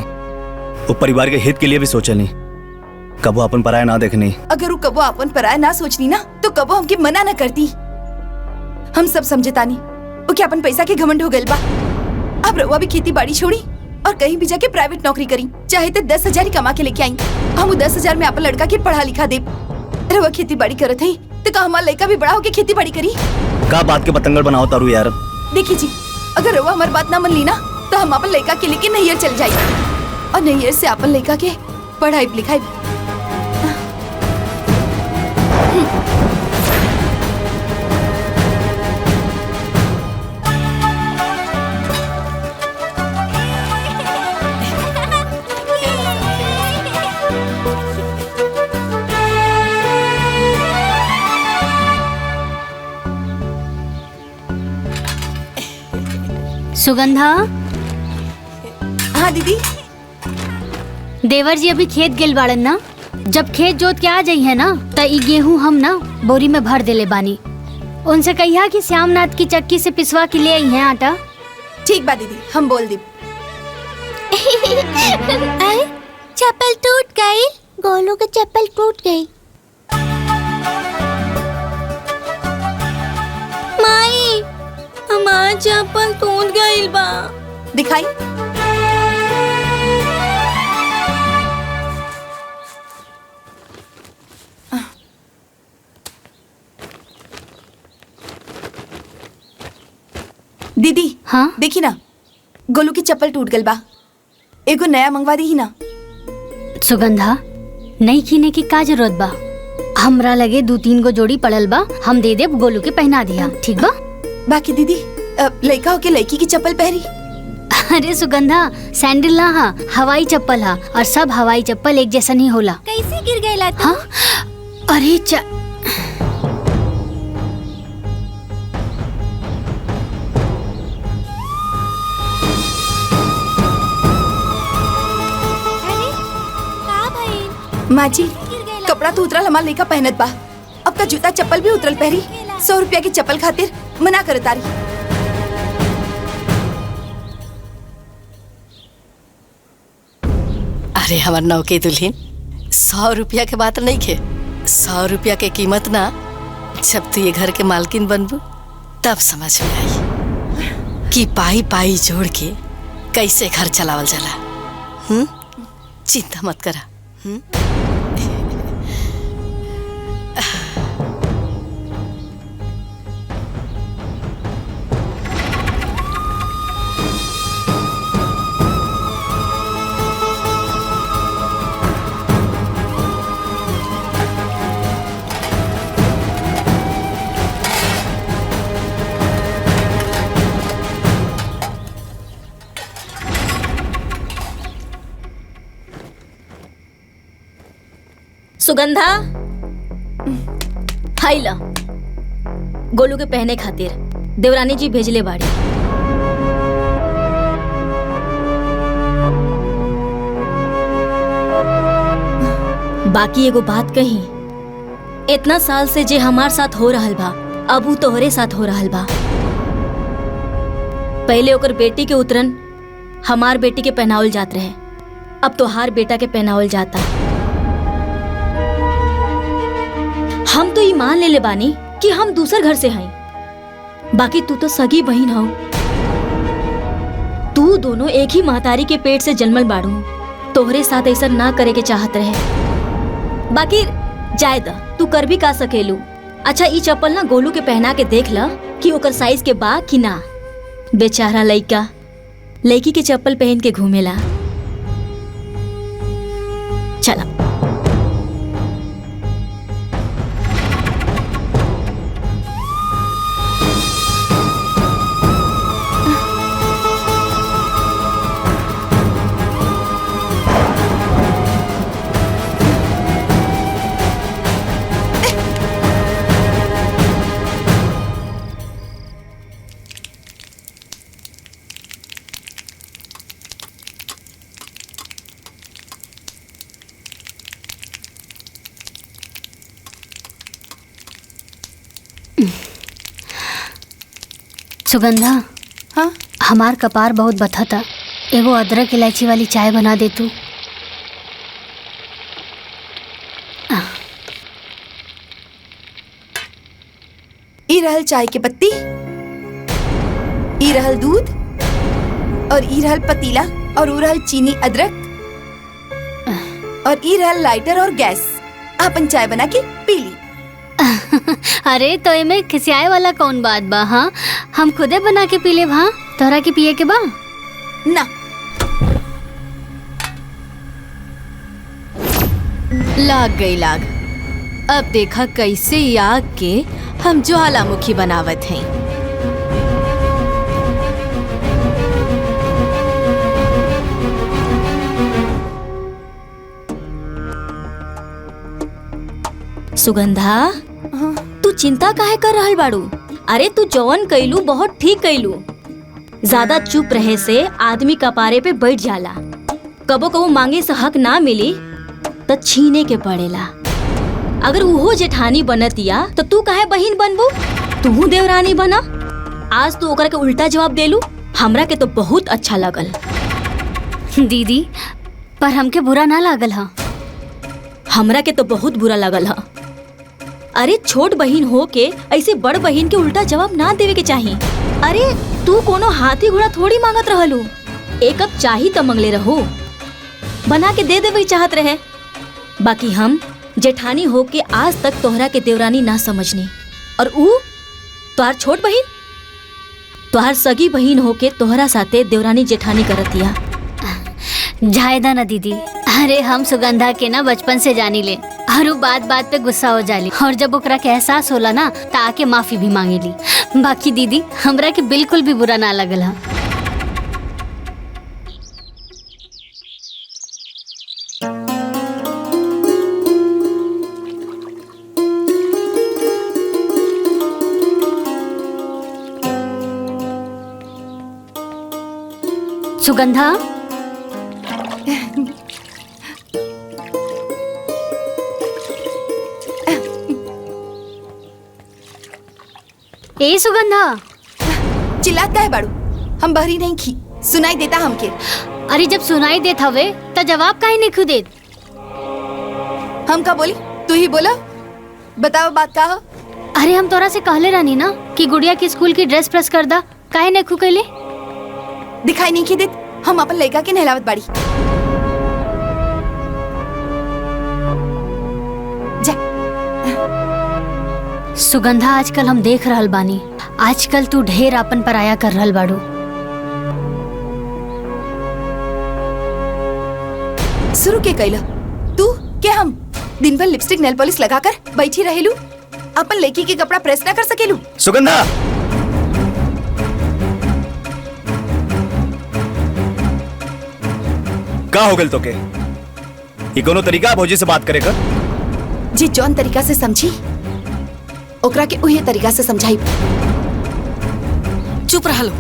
वो परिवार के हित के लिए भी सोचनी, कबो अपन पराया ना देखनी। अगर वो कबो अपन पराया ना सोचनी ना तो कबो हमके मना ना करती। हम सब समझतानी वो क्या अपन पैसा के घमंड हो गइल बा। अब रउआ भी खेती बाड़ी छोड़ी और कहीं भी जाके प्राइवेट नौकरी करी, चाहे तो 10,000 ही कमा के लेके आई। हम वो 10,000 में अपन लड़का के पढ़ा लिखा दे। रउआ खेती बाड़ी करत है तो का हमारा लड़का भी बड़ा होके खेती बाड़ी करी? का बात के पतंगड़ बनाओ तारू यार। देखी जी, अगर रउआ हमारी बात ना मान ली ना तो हम अपन लड़का के लेके नैयर चल जाई और नैयर से अपन लड़का के पढ़ाई लिखाई। सुगंधा। हाँ दीदी। देवर जी अभी खेत गेल बाड़न ना, जब खेत जोत के आ जाई है ना तो ई गेहूं हम ना बोरी में भर देले बानी। उनसे कहिया कि श्यामनाथ की चक्की से पिसवा के ले आई है आटा। ठीक बा दीदी, हम बोल दी। चप्पल टूट गई, गोलू की चप्पल टूट गई। माई, हमार चप्पल टूट गई बा। दिखाई। दीदी, हाँ देखी ना, गोलू की चप्पल टूट गई बा। एगो नया मंगवा दी ही ना। सुगंधा, नई कीने की का जरूरत बा? हमरा लगे 2-3 गो जोड़ी पड़ल बा, हम दे देब, गोलू के पहना दिया, ठीक बा? बाकी दीदी, लड़का होके लड़की की चप्पल पहरी। अरे सुगंधा, सैंडल ना हा, हवाई चप्पल हा, और सब हवाई चप्पल एक जैसा नहीं होला। कैसे गिर गई तू? हाँ? अरे माँ जी, कपड़ा तो उतरल हमार लड़का पहनत बा, अब का जूता चप्पल भी उतरल पहरी। 100 रुपया की चप्पल खातिर मना कर तारी। अरे हमार नौके दुल्हन, 100 रुपया के बात नहीं खे। 100 रुपया के कीमत ना, जब तू ये घर के मालकिन बनबू तब समझ में आई कि पाई पाई जोड़ के कैसे घर चलावल जाला। चिंता मत करा। सुगंधा हाई ला गोलू के पहने खातिर देवरानी जी भेजले बाड़ी। बाकी एगो बात कही, इतना साल से जे हमार साथ हो रहल बा अब उ तोहरे साथ हो रहल बा। पहले ओकर बेटी के उतरन हमार बेटी के पहनावल जात रहे, अब तोहार बेटा के पहनावल जाता। हम तो ये मान ले बानी कि हम दूसर घर से हैं, बाकी तू तो सगी बहन हो। तू दोनों एक ही महतारी के पेट से जन्मल बाड़ू, तोहरे साथ ऐसा ना करे के चाहत रहे। बाकी जाए द, तू कर भी का सकेलू। अच्छा ई चप्पल ना गोलू के पहना के देख ला कि ओकर साइज के बा कि ना। बेचारा लइका लड़की के चप्पल पहन के घूमेला। चला सुगंधा। हाँ हमार कपार बहुत बथा था, एगो अदरक इलायची वाली चाय बना दे तू। ई रहल चाय के पत्ती, ई रहल दूध और ई रहल पतीला और ऊ रहल चीनी अदरक और ई रहल लाइटर और गैस। आपन चाय बना के पी ली। अरे तो एमे खिसियाए वाला कौन बात बा? हाँ हम खुदे बना के पी ले। हाँ तोहरा के पिए के बा ना। लाग गई लाग। अब देखा कैसे ई आग के हम ज्वालामुखी बनावत हैं। सुगंधा तू चिंता काहे कर रहल बाड़ू? अरे तू जौन कैलू बहुत ठीक कैलू। ज्यादा चुप रहे से आदमी कपारे पे बैठ जाला। कबो कबो मांगे से हक ना मिली तो छीने के पड़ेला। अगर उहो जेठानी बनतिया तो तू काहे बहिन बनबू? तू देवरानी बना। आज तू ओकरा के उल्टा जवाब देलू, हमरा के तो बहुत अच्छा लगल। दीदी पर हमके बुरा ना लागल हा। हमरा के तो बहुत बुरा लगल हा। अरे छोट बहिन हो के ऐसे बड़ बहिन के उल्टा जवाब ना देवे के चाहिए। अरे तू कोनो हाथी घोड़ा थोड़ी मांगत रहलू, एक कप चाही तो मंगले रहो, बना के दे देवे चाहत रहे। बाकी हम जेठानी हो के आज तक तोहरा के देवरानी ना समझनी, और ऊ तोहार छोट बहिन, तोहार सगी बहिन हो के तोहरा साथे देवरानी जेठानी करतिया। जायदा ना दीदी। अरे हम सुगंधा के ना बचपन से जानी ले, और वो बात बात पे गुस्सा हो जाली, और जब ओकरा के एहसास होला ना तो आके माफी भी मांगेली। बाकी दीदी हमरा के बिल्कुल भी बुरा ना लगल हा। सुगंधा ए सुगंधा चिल्लाता है बाड़ू, हम बहरी नहीं खी, सुनाई देता हमके। अरे जब सुनाई देत हवे तो जवाब काहे नहीं खुद देत? हम का बोली? तू ही बोला, बताओ बात का हो? अरे हम तोरा से कहले रानी ना कि गुड़िया की स्कूल की ड्रेस प्रेस कर दा, काहे नहीं खु कैले? दिखाई नहीं की देत, हम अपन लड़का के नहलावत बाड़ी। सुगंधा आजकल हम देख रहल बानी, आजकल तू ढेर अपन पराया कर रहल बाड़ू। शुरू के कैला तू के हम दिन भर लिपस्टिक नेल पॉलिश लगाकर बैठी रहेलू, अपन लड़की के कपड़ा प्रेस ना कर सकेलू? सुगंधा का हो गल तो के? ये कोनो तरीका भौजी से बात करेगा? जे जौन तरीका से समझी ओकरा के उहे तरीका से समझाई। चुप रह लो,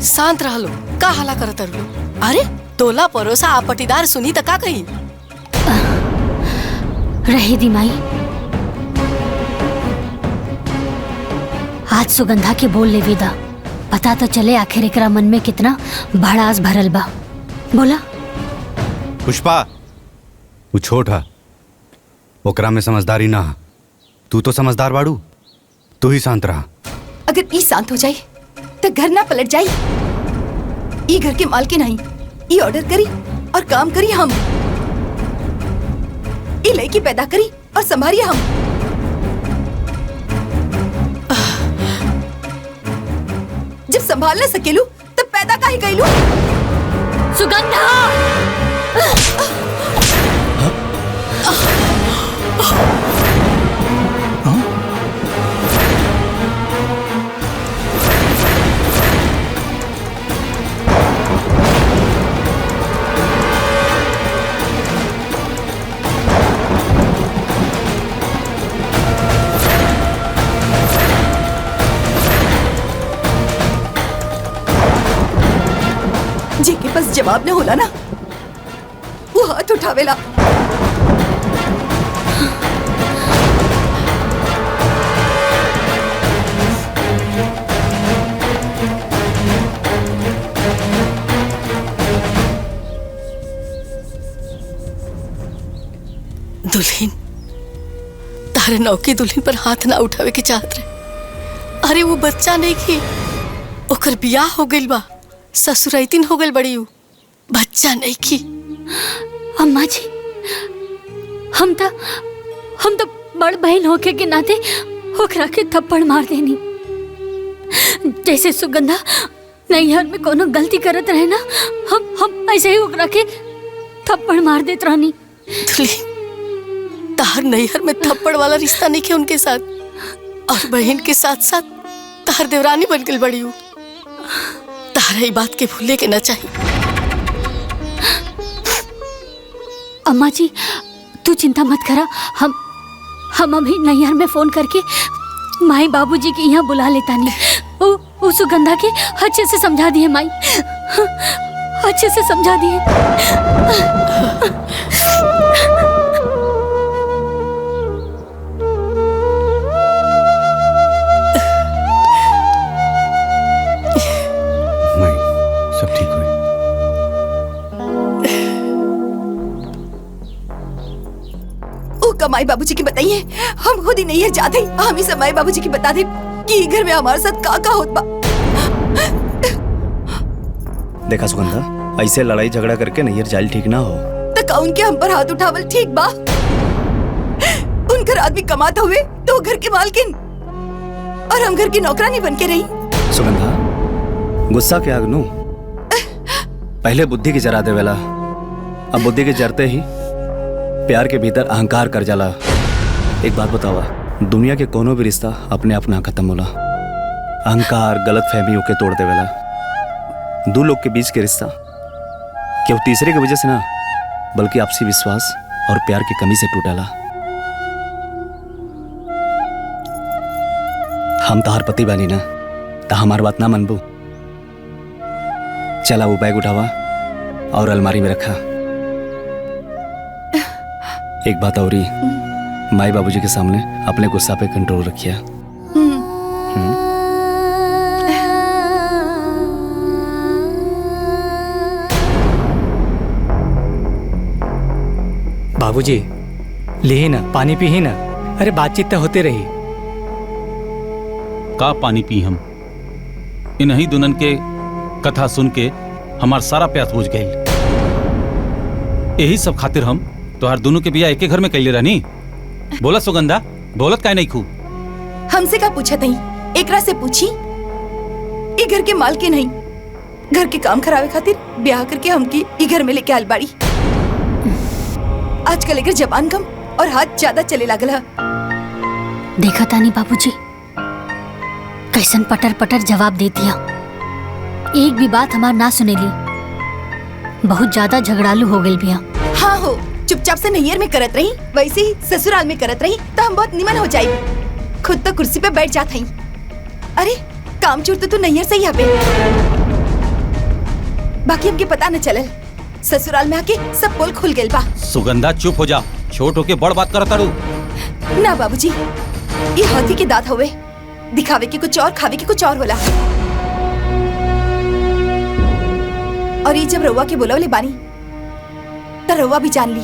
शांत रह लो, का हला करत रहो। अरे तोला परोसा आ पटीदार सुनी त का कही। रहे दी माई, आज सुगंधा के बोल ले विदा, पता तो चले आखिर एकरा मन में कितना भड़ास भरल बा। बोला पुष्पा, वो छोट है, ओकरा में समझदारी ना। तू तो समझदार बाड़ू, तू ही शांत रहा। अगर ई शांत हो जाए तो घर ना पलट जाए। ई घर के मालकिन नहीं, ई ऑर्डर करी और काम करी हम। ई लड़की पैदा करी और संभारिए हम। जब संभाल ना सकेलू तब पैदा काहे कइलू? सुगंधा! जेके पास जवाब न होला ना, वो हाथ उठावेला। दुल्हन, तारे नौकी दुल्हन पर हाथ ना उठावे के चाहत रहे। अरे वो बच्चा नहीं की, ओकर बियाह हो गइल बा, ससुराइतिन हो गइल बड़ी। बच्चा नहीं की। अम्मा जी, हम तो बड़ बहन होके के नाते ओकरा के थप्पड़ मार देनी। जैसे सुगंधा नैहर में कोनो गलती करत रहे ना, हम ऐसे ही ओकरा के थप्पड़ मार देत रहनी। तार नैहर में थप्पड़ वाला रिश्ता नहीं के उनके साथ, और बहन के साथ साथ तार देवरानी बन गई बड़ी। तारा ये बात के भूले के ना चाहिए। अम्मा जी, तू चिंता मत करा, हम अभी नैहर में फोन करके माई बाबूजी के यहाँ बुला लेता नहीं। वो सुगंधा के अच्छे से समझा दिए माई, अच्छे से समझा दिए। सब ठीक हुई। ओ कमाई बाबूजी की बताइए, हम खुद ही नहीं है जाते। हम ही समाई बाबूजी की बता दे कि घर में हमारे साथ का होत बा। देखा सुगंधा, ऐसे लड़ाई झगड़ा करके नैहर जाइल ठीक ना हो। तक उनके हम पर हाथ उठावल ठीक बा? उनकर आदमी कमाता हुए तो घर के मालकिन, और हम घर की नौकरानी बन के रही। सुगंधा, गुस्सा के आग नु पहले बुद्धि की जरा देवेला, अब बुद्धि के जरते ही प्यार के भीतर अहंकार कर जाला। एक बात बतावा, दुनिया के कोनो भी रिश्ता अपने आप ना खत्म होला। अहंकार गलत फहमियों के तोड़ देवेला। दो लोग के बीच के रिश्ता केवल तीसरे की वजह से ना, बल्कि आपसी विश्वास और प्यार की कमी से टूटेला। हम तहार पति बानी ना, तो हमार बात ना मनबू। चला वो बैग उठावा और अलमारी में रखा। एक बात और ही, माई बाबूजी के सामने अपने गुस्सा पे कंट्रोल रखिया। बाबूजी, ली ना पानी पी ना। अरे बातचीत तो होते रही। का पानी पी हम? इन्हीं दुल्हन के कथा सुन के हमार सारा प्यास बुझ गई। यही सब खातिर हम तोहार दोनों के बिया एक घर में कैले रहनी। बोला सुगंधा, बोलत काहे नहीं खूब? हमसे का पूछा नहीं, एकरा से पूछी। ये घर के मालकिन नहीं, घर के काम खराबे खातिर ब्याह करके हमकी ये घर में लेके आल बाड़ी। आजकल एकर जबान कम और हाथ ज्यादा चले लागल है। देखा तानी बाबूजी, कैसन पटर पटर जवाब दे दिया। एक भी बात हमार ना सुनेली। बहुत ज्यादा झगड़ालू हो गई बिया। हाँ हो, चुपचाप से नैयर में करत रही, वैसे ही ससुराल में करत रही तो हम बहुत निमन हो जाये। खुद तो कुर्सी पे बैठ जात हई। अरे काम चोर तो तू नैयर से ही हबे। बाकी हमके पता न चलल, ससुराल में आके सब पोल खुल गेल बा। सुगंधा चुप हो जा, छोट होके बड़ बात करत तारू। ना बाबूजी, ये हाथी के दांत होवे, दिखावे के कुछ और खावे के कुछ और होला। और ये जब रउआ के बोलवले बानी तो रउआ भी जान ली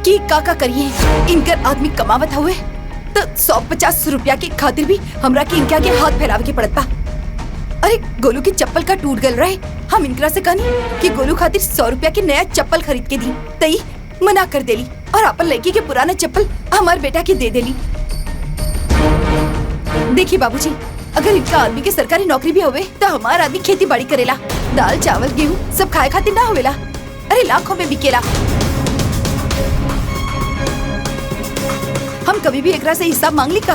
कि का करिए। इनकर आदमी कमावत हुए तो 150 रुपया के खातिर भी हमरा के इनके आगे हाथ फैलावे के पड़त बा। अरे गोलू की चप्पल का टूट गल रहे, हम इनकरा से कहनी कि गोलू खातिर 100 रुपया के नया चप्पल खरीद के दी, तई मना कर देली और अपन लड़की के पुराना चप्पल हमार बेटा के दे देली। देखिए बाबूजी, अगर इनका आदमी के सरकारी नौकरी भी होवे तो हमारा आदमी खेती बाड़ी करेला, दाल चावल गेहूं सब खाए खातिर ना होवेला। अरे लाखों में बिकेला। हम कभी भी एकरा से हिसाब मांग ली का?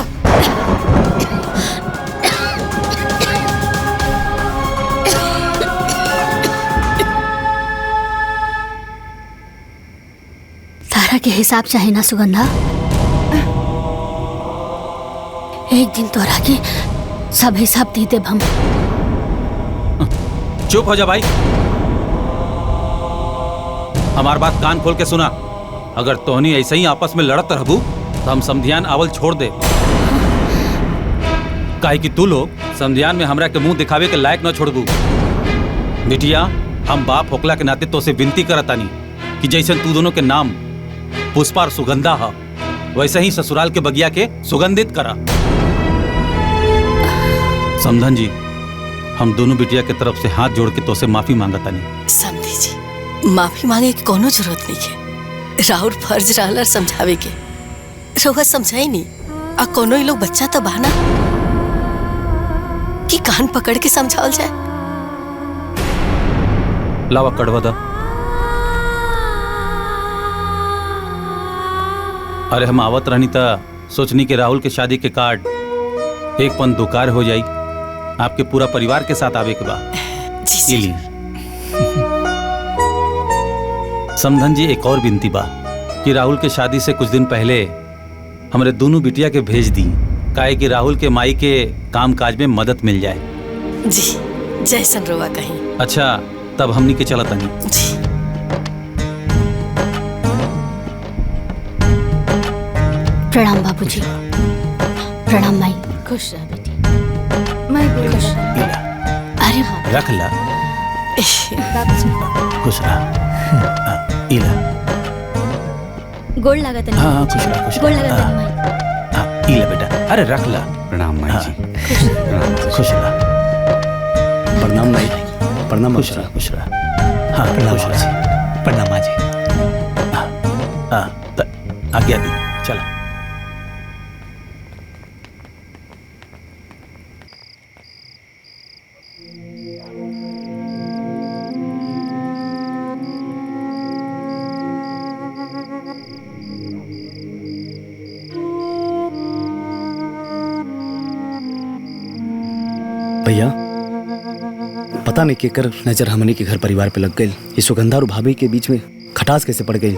तारा के हिसाब चाहे ना सुगंधा, एक दिन तोरा के सब हिसाब दे देब हम। चुप हो जा भाई, हमार बात कान खोल के सुना। अगर तोहनी ऐसे ही आपस में लड़त रहबू तो हम समधियान आवल छोड़ दे। काहे कि तू लोग समधियान में हमरा के मुंह दिखावे के लायक न छोड़बू। बिटिया, हम बाप होकला के नाते तो से विनती करतानी कि जैसे तू दोनों के नाम पुष्पा और सुगंधा है, वैसे ही ससुराल के बगिया के सुगंधित करा। समधन जी, हम दोनों बिटिया के तरफ से हाथ जोड़ के तो से माफी मांगतानी। समधी जी, माफी मांगे की कोनो जरूरत नहीं है। राहुल फर्ज रहला समझावे के, रउआ समझाई नहीं। आ कोनो ही लोग बच्चा तो बहाना कि कान पकड़ के समझावल जाए। लावा कड़वा दा। अरे हम आवत रहनी था, सोचनी के राहुल के शादी के कार्ड एक पन दुकार हो जाई, आपके पूरा परिवार के साथ आवे के बाद। समधन जी, एक और विनती बा कि राहुल के शादी से कुछ दिन पहले हमरे दोनों बिटिया के भेज दी, काहे कि राहुल के माई के काम काज में मदद मिल जाए। जी, जैसन रउआ कहीं। अच्छा, तब हमनी के चलत तनी। जी। प्रणाम बाबूजी। प्रणाम माई। खुश रह बेटी। माई खुश। अरे रख ला। खुश रहा। इला। गोड़ लागत नहीं। हाँ, खुश रहा, खुश रहा। गोड़ लागत नहीं माई। इला बेटा, अरे रख ला। प्रणाम माई जी। खुश रहा। प्रणाम माई। प्रणाम। खुश रहा, खुश रहा। हाँ, प्रणाम खुश माँ रहा। प्रणाम माँ जी। हाँ, आज्ञा दी, चला। भैया, पता नहीं केकर नजर हमनी के घर परिवार पे लग गई। ये सुगंधा और भाभी के बीच में खटास कैसे पड़ गई।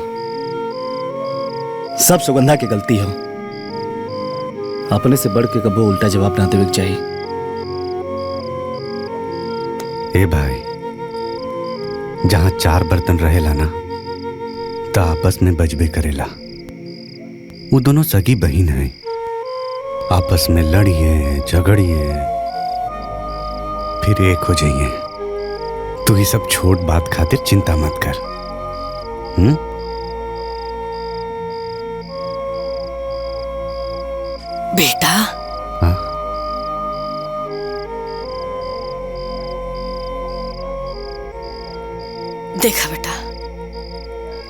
सब सुगंधा की गलती हो। अपने से बढ़ के कबो उल्टा जवाब ना देवे के चाहिए। ए भाई, जहां 4 बर्तन रहेला ना तो आपस में बजबे करेला। वो दोनों सगी बहन हैं, आपस में लड़िए झगड़िए फिर एक हो जाइए। तू ये सब छोट बात खातिर चिंता मत कर। बेटा, देखा बेटा,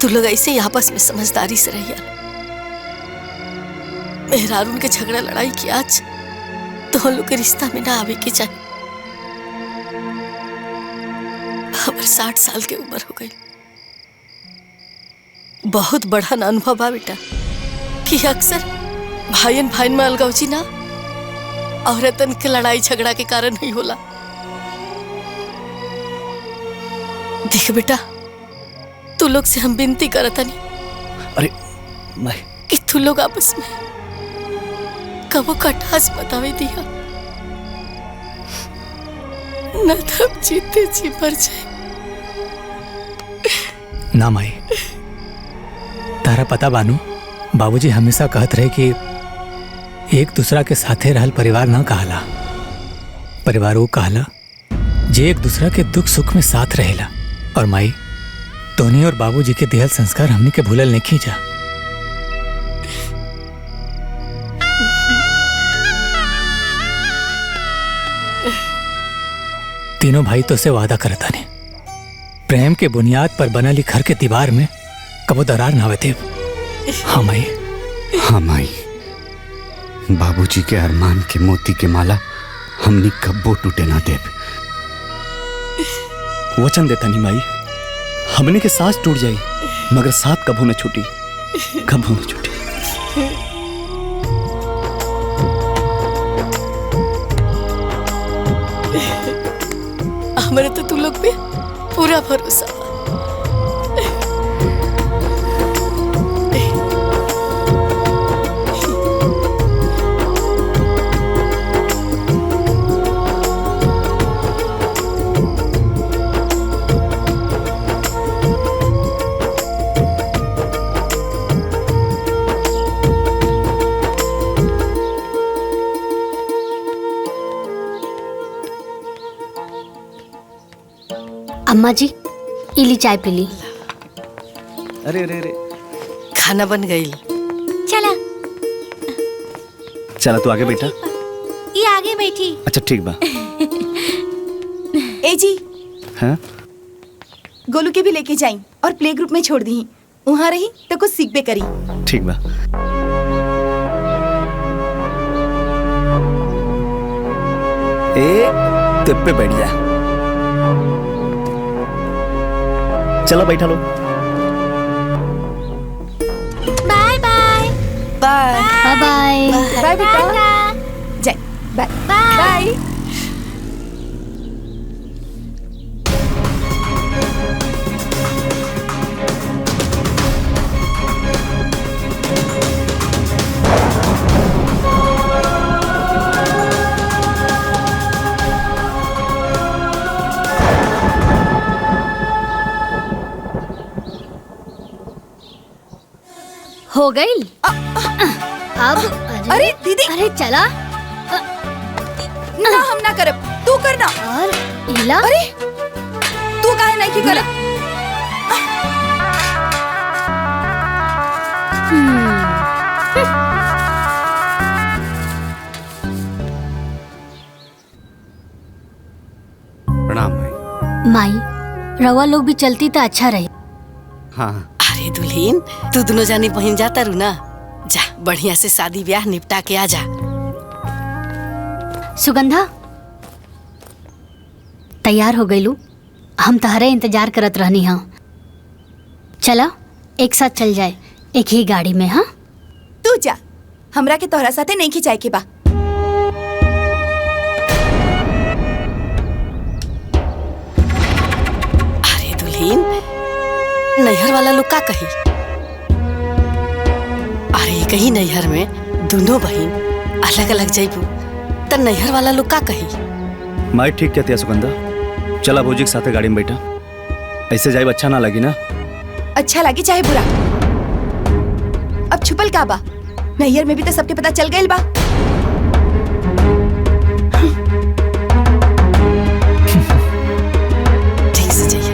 तू लोग ऐसे ही आपस में समझदारी से रहिया। मेहरारून के झगड़ा लड़ाई की आज तो लोग के रिश्ता में ना आवे के चाहिए। हमारे 60 साल के उम्र हो गई। बहुत बड़ा ना अनुभव बा बेटा कि अक्सर भाईन भाईन में अलगावची ना औरतन के लड़ाई झगड़ा के कारण नहीं होला। देख बेटा, तू लोग से हम विनती करतनी, कि तू लोग आपस में कबो कटास बतावे दिया न तब जीते जी मर जाए। ना माई, तारा पता बानू, बाबूजी हमेशा कहत रहे कि एक दूसरा के साथे रहल परिवार ना कहला, परिवार वो कहला जे एक दूसरा के दुख सुख में साथ रहेला। और माई, तोनी और बाबूजी के दिहल संस्कार हमनी के भूलल नहीं खींचा। तीनों भाई तो से वादा करता ने प्रेम के बुनियाद पर बनल घर के दीवार में कबो दरार ना आवे देव। हाँ माई। हाँ माई, बाबूजी के अरमान के मोती के माला हमनी कब्बो टूटे ना देव। वचन देता नहीं माई, हमने के सांस टूट जाई मगर साथ कभू न छूटी, कभू न छूटी। हमारे तो तू लोग पे पूरा भरोसा। अम्मा जी, इली चाय पी ली। अरे अरे अरे, खाना बन गई। चला चला तू आगे बैठा। ये आगे बैठी। अच्छा ठीक बा। ए जी, हाँ? गोलू के भी लेके जाई और प्ले ग्रुप में छोड़ दी। वहाँ रही तो कुछ सीख बे करी। ठीक बा। ए तिप पे बैठ जा। चलो बैठा लो। Bye bye bye bye bye bye बेटा। जय बाय बाय। हो गई अब। अरे दीदी, अरे चला ना हम ना करब, तू करना। और इला, अरे तू काहे नहीं की करब? प्रणाम भाई। माई, रवा लोग भी चलती तो अच्छा रहे। हाँ। अरे दुल्हीन, तू दोनों जानी बहन जाता रू ना, जा बढ़िया से शादी ब्याह निपटा के आ जा। सुगंधा, तैयार हो गईलू? हम तहरे इंतजार करत रहनी। हाँ चला, एक साथ चल जाए, एक ही गाड़ी में। हाँ तू जा, हमरा के तोहरा साथे नहीं खिंचाए के बा। अरे दुल्हीन, नैहर वाला लोग का कही? अरे कहीं नैहर में दोनों बहन अलग अलग जाइबू त नैहर वाला लोग का कही? माई ठीक कहती है सुगंधा, चला भौजी के साथे गाड़ी में बैठा। ऐसे जाइब अच्छा ना लगी ना। अच्छा लगी चाहे बुरा, अब छुपल का बा? नैहर में भी तो सबके पता चल गइल बा। ठीक से जाइए।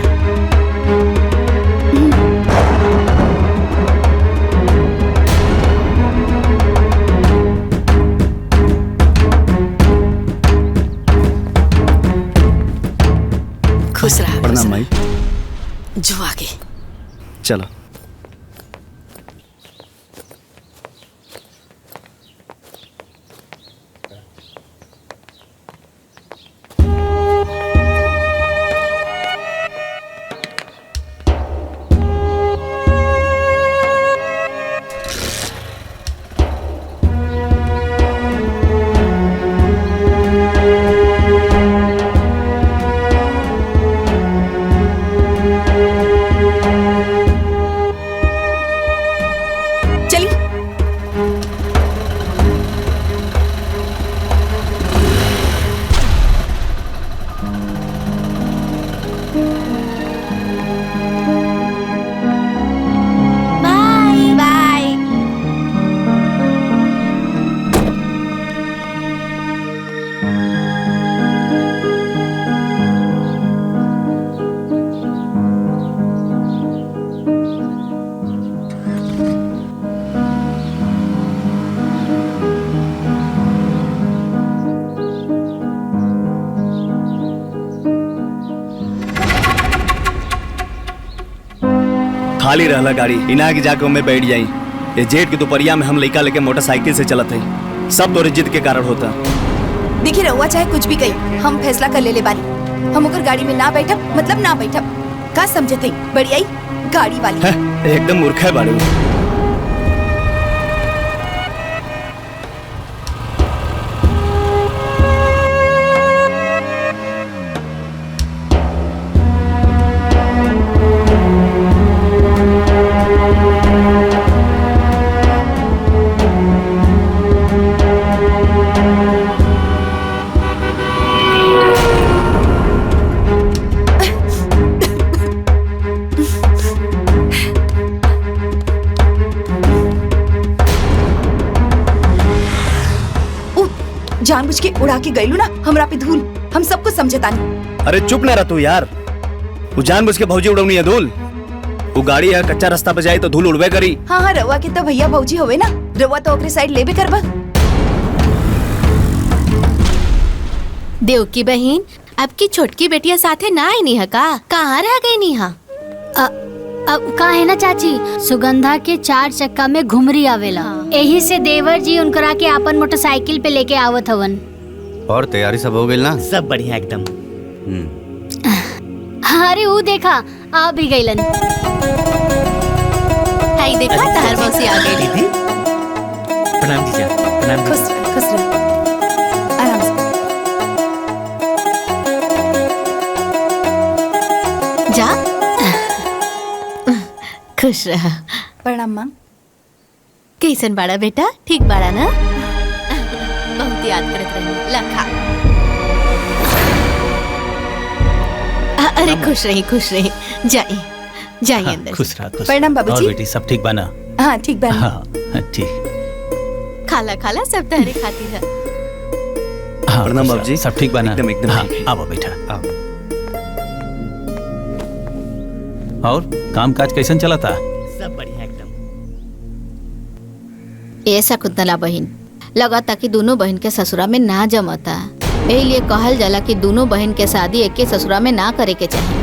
खुश रहा। प्रणाम माई। जो आगे चलो। खाली रहला गाड़ी इना के जाके मैं बैठ जाई। ये जेठ की दोपहरिया में हम लड़का लेके मोटरसाइकिल से चलत हई। सब तोरे जिद के कारण होता। देखिए रहुआ चाहे कुछ भी कही, हम फैसला कर ले बानी। हम ओकर गाड़ी में ना बैठब मतलब ना बैठब। का समझे थे बड़ी आई गाड़ी वाली है, एकदम मूर्ख है बाड़ू। जानबूझ के उड़ा के गईलू ना हमरा पे धूल। हम सब कुछ समझतानी। अरे चुप ना रह तू यार। वो जानबूझ के भौजी उड़वनी है धूल। वो गाड़ी है कच्चा रास्ता पे जाए तो धूल उड़वे करी। हाँ हाँ रवा के तो भैया भौजी होवे ना, रवा तो ओकरे साइड लेबे करबा। देव की बहन अब की छोटकी बेटिया साथे ना आई नहीं है का? कहाँ रह गई नहीं है? अब का है ना चाची, सुगंधा के 4 चक्का में घुमरी आवेला। यही से देवर जी उनकरा के अपन मोटरसाइकिल पे लेके आवत हवन। और तैयारी सब हो गई ना? सब बढ़िया एकदम। अरे वो देखा आ भी गईलन। हाय देखा तार मौसी आ गई। दीदी प्रणाम जीजा। प्रणाम। खुश रह आराम से जा। खुश रह। प्रणाम माँ। कैसन बाड़ा बेटा? ठीक बाड़ा ना? बहुत याद करत रही लखा। अरे खुश रही जाइए जाइए अंदर। खुश रहा खुश। प्रणाम बाबूजी। और बेटी सब ठीक बना? हाँ ठीक बना। हाँ ठीक। खाला सब तहरे खाती है। हाँ प्रणाम बाबूजी। सब ठीक बना? एकदम हाँ आओ बेटा आओ। और काम काज कैसन चला था? सब बढ़िया एकदम। ऐसा कुंतला बहन लगा था कि दोनों बहन के ससुरा में ना जमता। यही लिए कहल जाला कि दोनों बहन के शादी एक के ससुरा में ना करे के चाहिए।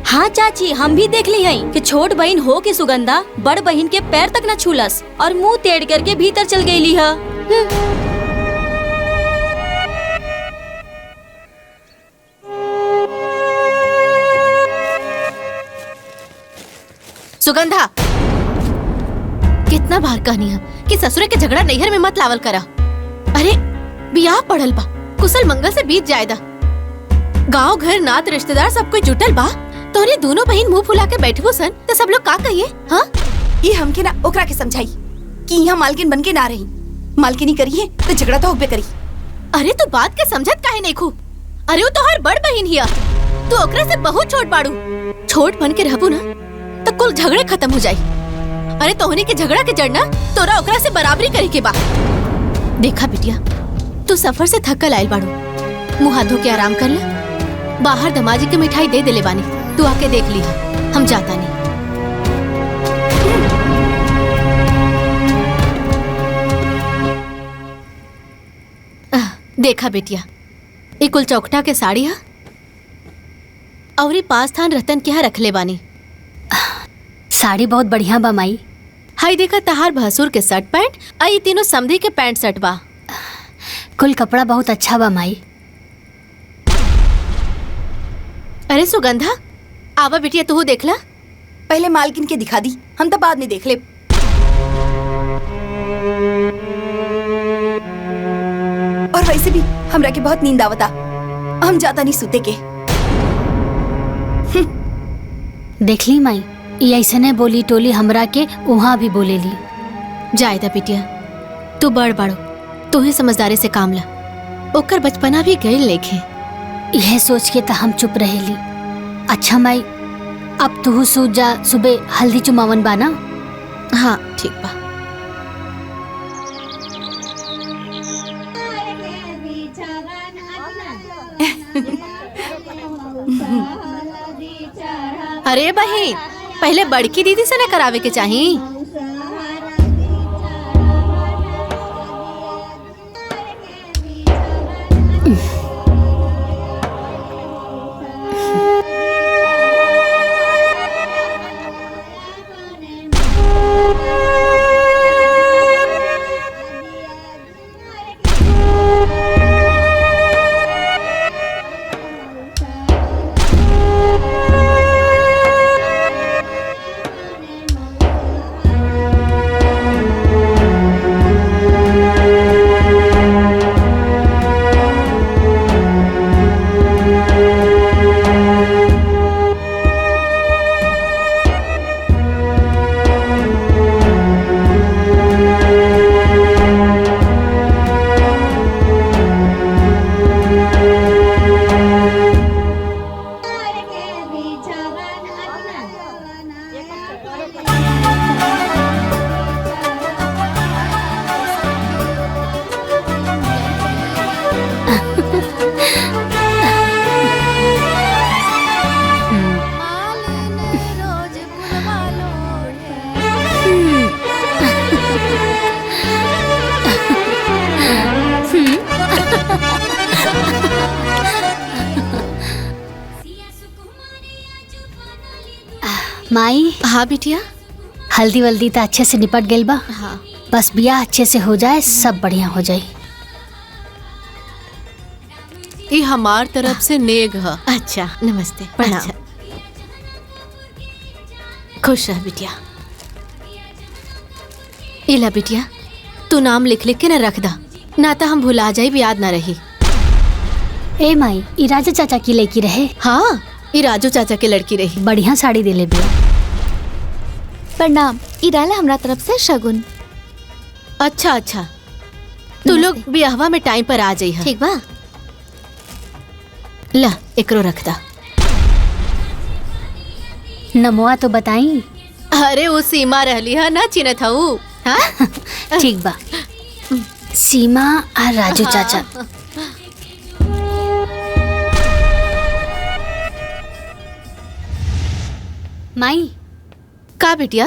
हाँ चाची, हम भी देख ली हई कि छोट बहन हो के सुगंधा बड़ बहन के पैर तक न छूलस और मुंह टेढ़ करके भीतर चल गई है। सुगंधा कितना बार कहनी है कि ससुरे के झगड़ा नैहर में मत लावल करा। अरे बियाह पड़ल बा, कुशल मंगल से बीत जायदा। गांव घर नात रिश्तेदार सब कोई जुटल बा, तोरे दोनों बहन मुंह फुला के बैठबो सन तो सब लोग का कहिए? हाँ ये हमके ना ओकरा के समझाई कि यहाँ मालकिन बन के ना रही। मालकिनी करी है तो झगड़ा तो होबे करी। अरे तू बात के समझत काहे नहीं खू? अरे वो तो हर बड़ बहन हिया, तू ओकरा से बहुत छोट बाड़ू। छोट बन के रहबू ना तो कुल झगड़े खत्म हो जाई। अरे तोहनी के झगड़ा के जड़ना तोरा ओकरा से बराबरी करे के बा। देखा बिटिया, तू सफर से थकल आयल बाड़ू, मुँह हाथ धो के आराम कर ले। बाहर दमाजी के मिठाई दे देले बानी, तू आके देख ली। हम जाता नहीं। देखा बेटिया, ये कुल चौकटा के साड़ी है और ये 5 थान रतन के यहाँ रख ले बानी। साड़ी बहुत बढ़िया बा माई। हाय देखा तहार भसुर के शर्ट पैंट आ ये तीनों समधी के पैंट शर्ट बा। कुल कपड़ा बहुत अच्छा बा माई। अरे सुगंधा आवा बिटिया, तू देख ला। पहले मालकिन के दिखा दी, हम तो बाद में देख ले। और वैसे भी हमरा के बहुत नींद आवता, हम जाता नहीं सूते के। देख ली माई, ये ऐसे ने बोली टोली हमरा के वहाँ भी बोलेली। जायदा बिटिया, तू बड़ बड़ो, तू ही समझदारी से काम ला। ओकर बचपना भी गई लेखे। यह सोच के तो हम चुप रहेली। अच्छा माई, अब तू सूझ जा, सुबह हल्दी चुमावन बा ना? हाँ ठीक बा। अरे बहन, पहले बड़की दीदी से न करावे के चाहिए। माई। हाँ बिटिया। हल्दी वल्दी तो अच्छे से निपट गइल बा। हाँ। बस बियाह अच्छे से हो जाए, सब बढ़िया हो जाए। ये हमार तरफ से नेग है। अच्छा, नमस्ते, प्रणाम। अच्छा। खुश रह बिटिया। इला बिटिया, तू नाम लिख लिख के न रख दा, ना तो हम भुला जाए, याद ना रही। ए माई, ई राजा चाचा की लड़की रहे? हाँ, ई राजू चाचा के लड़की रही। बढ़िया साड़ी दे ले बिया। प्रणाम, इराला हमरा तरफ से शगुन। अच्छा अच्छा, तू लोग बियाहवा में टाइम पर आ जाई। ठीक बा। ला एकरो रख दा। नमोआ तो बताई। अरे वो सीमा रहली है ना, चिन्हत हूँ। हाँ ठीक बा। सीमा और राजू चाचा। माई। का बिटिया?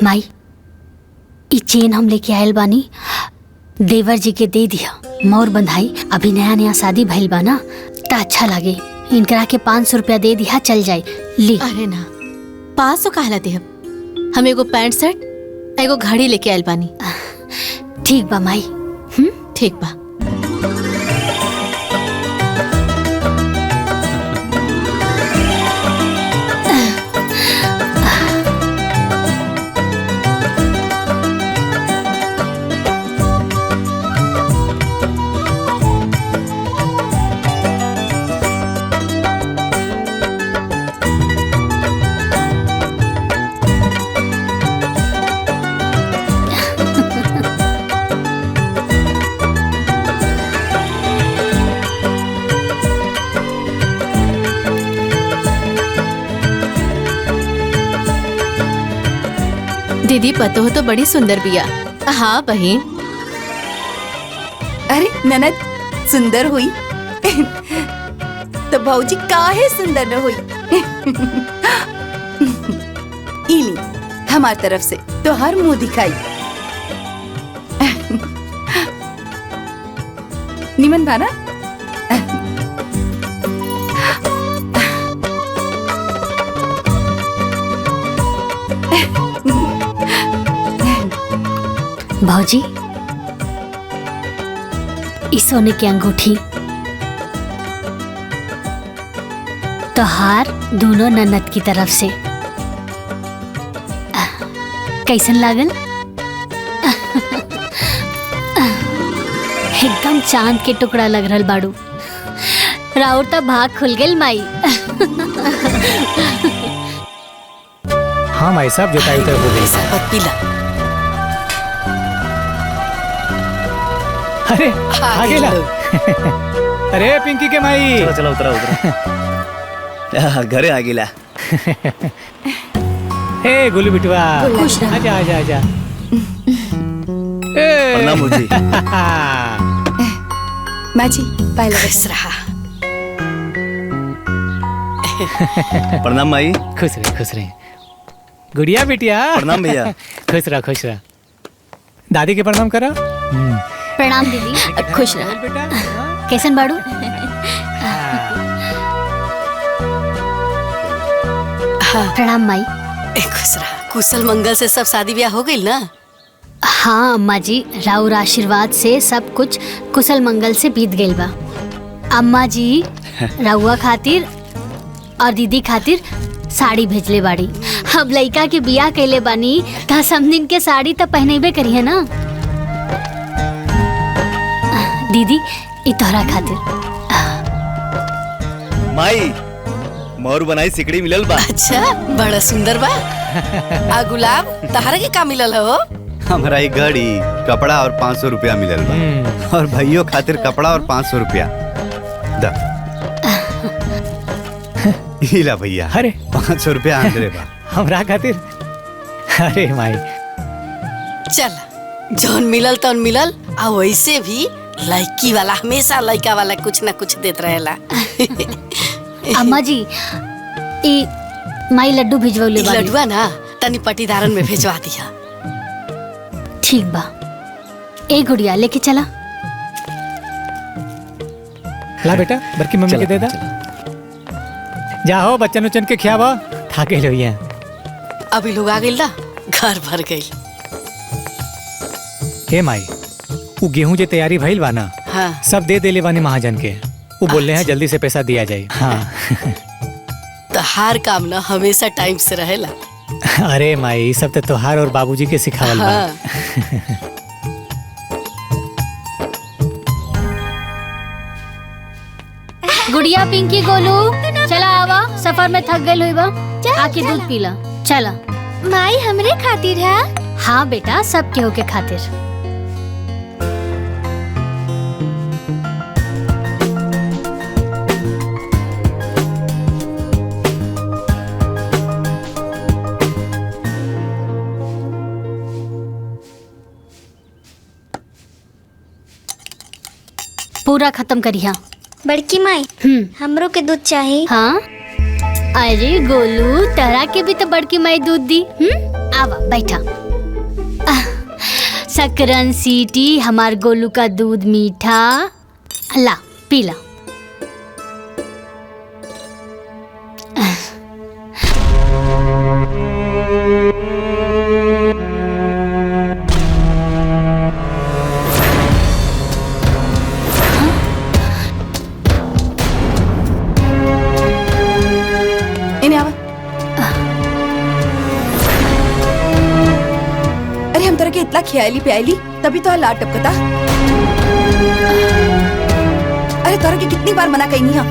माई, ई चेन हम लेके आयल बानी, देवर जी के दे दिया। मोर बंधाई, अभी नया नया शादी भइल बा ना, तो अच्छा लगे। इनकरा के 500 रुपया दे दिया, चल जाए। ली। अरे ना, 500 कहला दे। हम एगो पैंट शर्ट, एगो घड़ी लेके आयल बानी। ठीक बा माई। ठीक बा। दीदी पतो हो तो बड़ी सुंदर बिया। हाँ बहन। अरे ननद सुंदर हुई तो भौजी काहे सुंदर न हुई। इली हमार तरफ से तो हर मुंह दिखाई। निमन भाना। भौजी, इस सोने की अंगूठी तोहार दोनों ननद की तरफ से। कैसन लागल? एकदम चांद के टुकड़ा लग रहल बाड़ू। राउर तो भाग खुल गेल माई। हाँ माई साहब, जोताई तो हो गई। अरे आगे ला। अरे पिंकी के माई। चलो चलो उतरा उतरा। घरे आ गिला। हे गुल्लू बिटवा, आजा आजा आजा। प्रणाम जी। माँ जी पायल बस रहा। प्रणाम माई। खुश रहे खुश रहे। गुड़िया बिटिया। प्रणाम भैया। खुश रह खुश रह। दादी के प्रणाम करा। प्रणाम दीदी। खुश रह। कैसन बाड़ू? प्रणाम माई। खुश रहा। कुशल मंगल से सब शादी ब्याह हो गई ना? हाँ अम्मा जी, राउर आशीर्वाद से सब कुछ कुशल मंगल से बीत गइल बा। अम्मा जी रउआ खातिर और दीदी खातिर साड़ी भेजले बाड़ी। अब लइका के बियाह कैले बानी त समदिन के साड़ी त पहनेबे करिए ना। दीदी ई तोहरा खातिर। माई मोर बनाई सिकड़ी मिलल बा। अच्छा बड़ा सुंदर बा। आ गुलाब तहरा के का मिलल हो? हमारा ही घड़ी कपड़ा और 500 रुपया मिलल बा और भाइयों खातिर कपड़ा और 500 रुपया। दा इला भैया। अरे 500 रुपया आंदरे बा हमरा खातिर। अरे माई चल जौन मिलल तौन मिलल। आ वैसे भी लड़की वाला हमेशा लड़का वाला कुछ ना कुछ देत रहेला। अम्मा जी ई माई लड्डू भिजवले बाड़ी। लड्डुआ ना तनी पटीदारन में भेजवा दिया। ठीक बा। ए गुड़िया लेके चला। ला बेटा बड़की मम्मी के दे दा। जाओ बच्चन उच्चन के खियावा। थाके लोइया। अभी लोग आ गइल ना घर भर गइल। हे माई वो गेहूं जे तैयारी भइल बा ना। हाँ। सब दे देले बानी महाजन के। वो बोल रहे हैं जल्दी से पैसा दिया जाए। हाँ। तो हर काम ना हमेशा टाइम से रहेला। अरे माई सब तो तोहार और बाबूजी के सिखावल बा। हाँ। गुड़िया पिंकी गोलू चला आवा। सफर में थक गइल होइबा। आके दूध पीला। चला। माई हमरे खातिर है। हाँ बेटा सब केहू के खातिर। पूरा खत्म करिया। बड़की माई हमरो के दूध चाहिए। हाँ अरे गोलू तहरा के भी तो बड़की माई दूध दी। आवा बैठा। सकरन सीटी हमार गोलू का दूध मीठा। ला पीला। इन्हें आवा। अरे हम तरह के इतना खियाली प्याली तभी तो लाट टपकता। अरे तोरा के कितनी बार मना कही है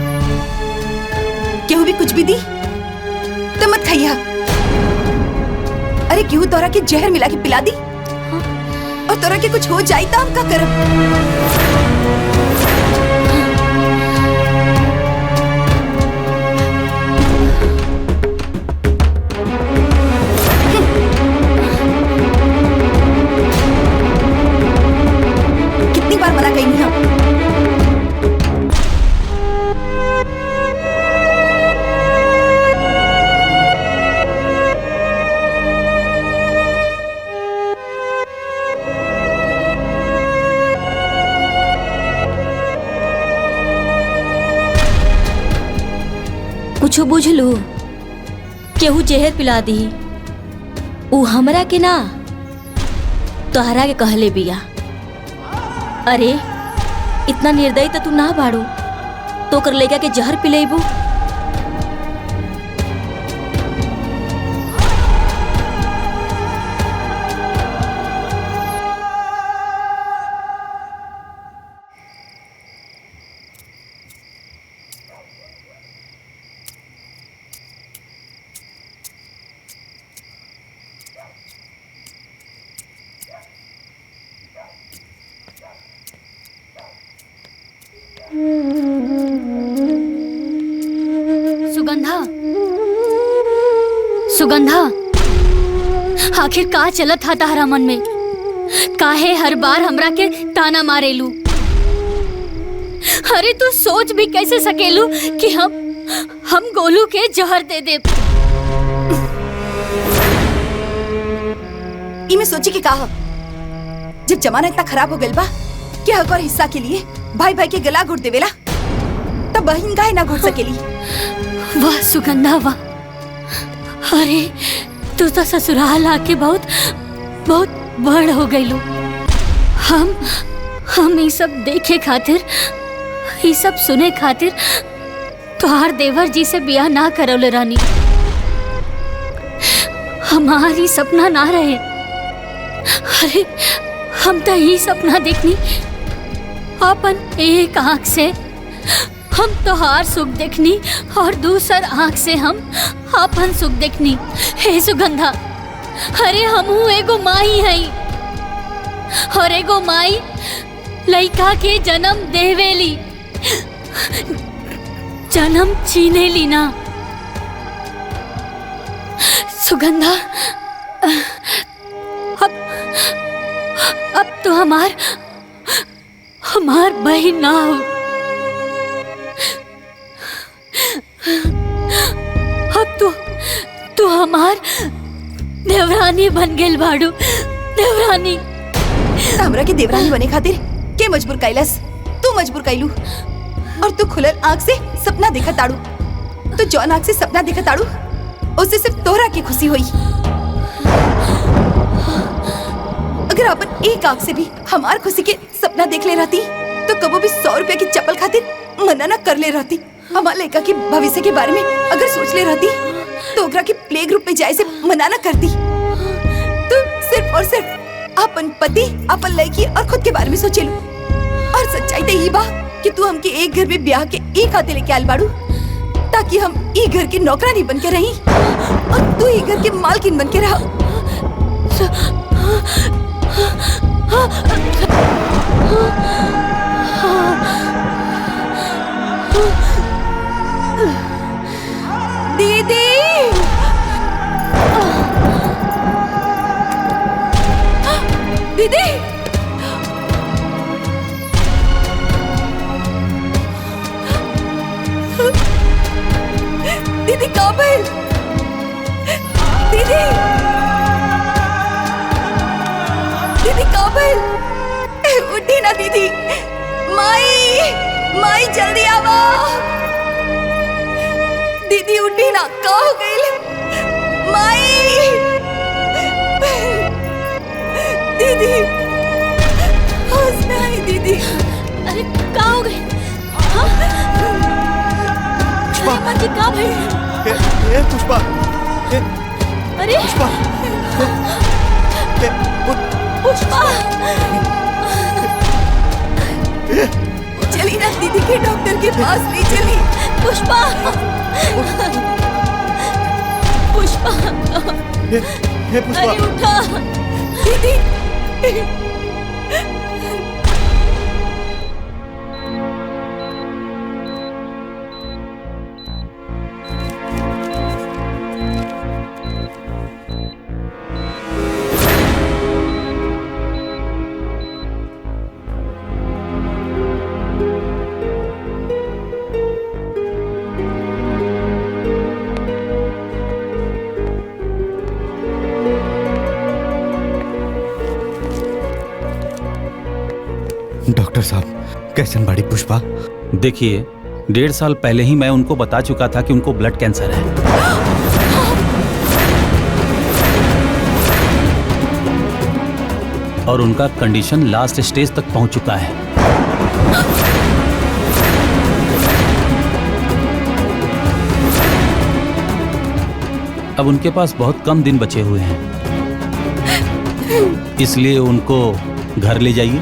केहू भी कुछ भी दी तो मत खाइया। अरे केहू तोरा के जहर मिला के पिला दी और तोरा के कुछ हो जाए तो हम का करब? कितनी बार मना कही है? कुछ बुझलू केहू जहर पिला दी ऊ हमरा के ना तोहरा के कहले बिया। अरे इतना निर्दयी तो तू ना बाड़ू तो कर लेगा के जहर पिलेबू। सुगंधा सुगंधा आखिर का चलत था तारा मन में? काहे हर बार हमरा के ताना मारेलू? अरे तू सोच भी कैसे सकेलू कि हम गोलू के जहर दे दे। इमे सोची के कहा जब जमाना इतना खराब हो गइल बा कि हक और हिस्सा के लिए भाई भाई के गला घोट देवेला तब बहन काहे ना घोट सकेली। वाह सुगंधा वाह, अरे तू तो ससुराल आके बहुत बहुत बड़ हो गईलू। हम ये सब देखे खातिर, ये सब सुने खातिर तोहार देवर जी से बियाह ना करौले रानी। हमारी सपना ना रहे। अरे हम तो यही सपना देखनी अपन एक आँख से हम तोहार सुख देखनी और दूसर आँख से हम अपन सुख देखनी। हे सुगंधा, अरे हमहू एगो माई हई और एगो माई लइका के जन्म देवेली, जन्म छीनेली ना। सुगंधा अब तो हमार बहन ना हो। अब तू हमार देवरानी बन गेल बाड़ू। देवरानी हमरा के देवरानी बने खातिर के मजबूर कैलस? तू मजबूर कैलू और तू खुलल आँख से सपना देखा ताड़ू। तो जौन आँख से सपना देखा ताड़ू उससे सिर्फ तोहरा की खुशी हुई। अगर अपन एक आँख से भी हमार खुशी के सपना देख ले रहती तो कबो भी 100 रुपया की चप्पल खातिर मना न कर ले रहती। हमार लड़का के भविष्य के बारे में अगर सोच ले रहती तो ओकरा के प्ले ग्रुप में जाए से मना न करती। तू सिर्फ और सिर्फ अपन पति, अपन लड़की और खुद के बारे में सोचेलू। और सच्चाई तो यही बा कि तू हमके एक घर में ब्याह के एक हाथे लेके आल बाड़ू ताकि हम ई घर की नौकरानी बन के रही और तू ई घर के मालकिन बन के रहा। दीदी दीदी दीदी काबिल दीदी दीदी काबिल उठी ना दीदी। माई जल्दी आवो। दीदी उठी ना, का हो गई? माई दीदी होश में आई दीदी। अरे का हो गई? पुष्पा जी का भाई? ए पुष्पा, अरे पुष्पा, पुष्पा चली ना दीदी के डॉक्टर के पास ले चली। पुष्पा पुष्पा पुष्पा अरे उठा दीदी। डॉक्टर साहब कैसन बड़ी पुष्पा? देखिए 1.5 साल पहले ही मैं उनको बता चुका था कि उनको ब्लड कैंसर है। और उनका कंडीशन लास्ट स्टेज तक पहुंच चुका है। अब उनके पास बहुत कम दिन बचे हुए हैं, इसलिए उनको घर ले जाइए,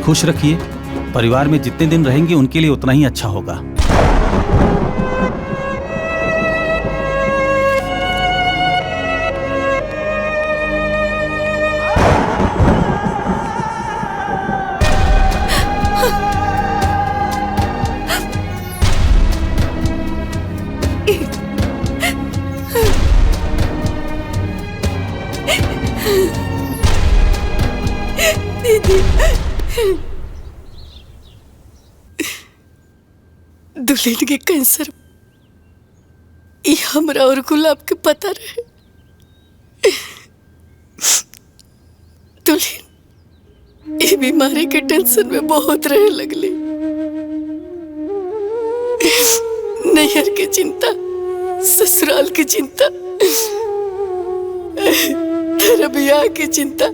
खुश रखिए। परिवार में जितने दिन रहेंगे उनके लिए उतना ही अच्छा होगा। दुल्हन के कैंसर ये हमरा और गुलाब के पता रहे। दुल्हन ये बीमारी के टेंशन में बहुत रहे लगली। नैहर की चिंता, ससुराल की चिंता, तेरा ब्याह की चिंता,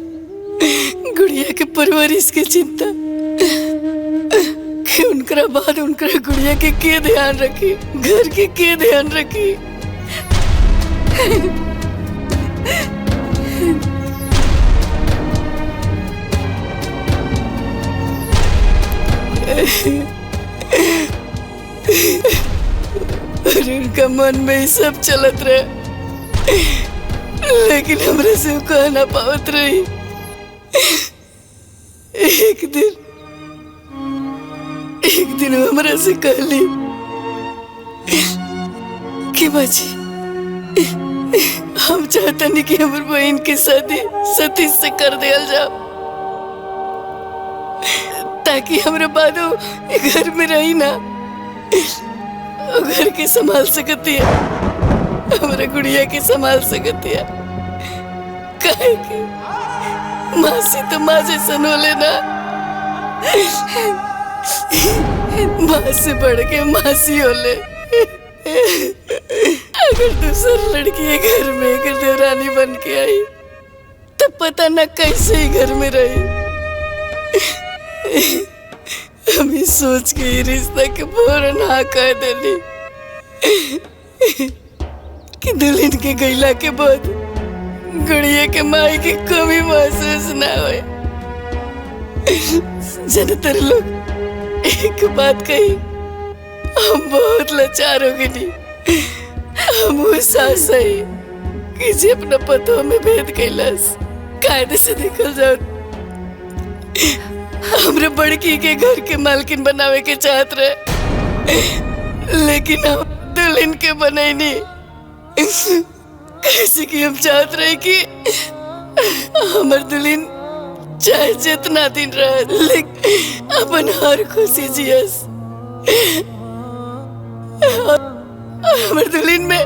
गुड़िया के परवरिश की चिंता कि उनका बाद उनका गुड़िया के ध्यान रखी, घर के ध्यान रखी। और उनका मन में ही सब चलत रहे, लेकिन हमरे से वो कह ना पावत रही। एक दिन हमरा से कहली कि बाजी हम चाहता नहीं कि हमारी बहन की शादी सतीश से कर दिया जाओ, ताकि हमारे बाद घर में रही ना, घर के संभाल सकती है, हमारे गुड़िया के संभाल सकती है। काहे कि माँ से तो माँ जैसा नो लेना, माँ से बढ़ के मासी हो ले। अगर दूसरी लड़की घर में अगर देवरानी बन के आई तो पता न कैसे ही घर में रही। हम इस सोच के ही रिश्ता के फौरन हाँ कह देली कि दुल्हन के गैला के बाद गुड़िया के माई की कमी महसूस ना होए। ज्यादातर लोग एक बात कही, हम बहुत लाचार हो गए। हम वो सास है कि जे अपना पतों में भेद कैलाश कायदे से निकल जाओ। हमरे बड़की के घर के मालकिन बनावे के चाहत रहे, लेकिन हम दुल्हन के बनाई नहीं। कैसे कि हम चाहत रहे कि हमार दुल्हन चाहे जितना दिन रहे, लेकिन अपन हर खुशी जियस। हमार दुल्हन में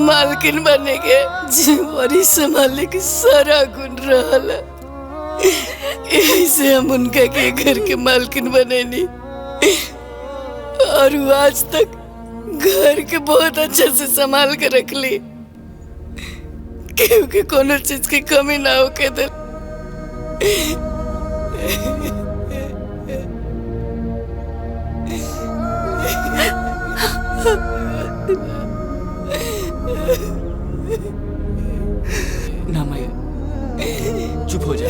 मालकिन बने के जिम्मेवारी संभालने की सारा गुण रहल। ऐसे हम उनका के घर के मालकिन बने नहीं, और वो आज तक घर के बहुत अच्छे से संभाल के रख ली, क्योंकि कोनो चीज की कमी ना हो के दे। ना मैया चुप हो जा।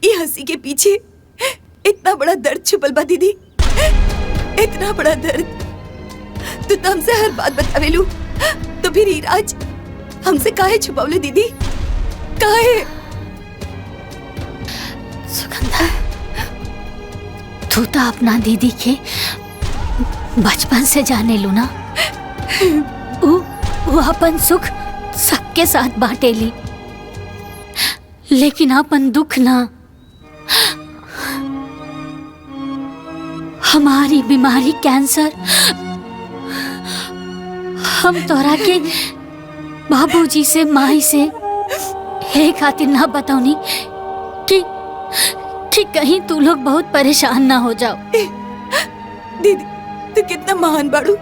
ये हंसी के पीछे इतना बड़ा दर्द छुपल बा दीदी, इतना बड़ा दर्द। तू तो हमसे हर बात बतावेलू, तो फिर ईराज हमसे काहे छुपावले दीदी, काहे? सुगंधा, तू तो अपना दीदी के बचपन से जाने लू ना। वो अपन सुख सबके साथ बांटेली, लेकिन अपन दुख ना हमारी बीमारी कैंसर हम तोरा के बाबूजी से माई से हे खातिर ना बताऊनी कि कहीं तू लोग बहुत परेशान ना हो जाओ। दीदी तू कितना महान बाड़ू,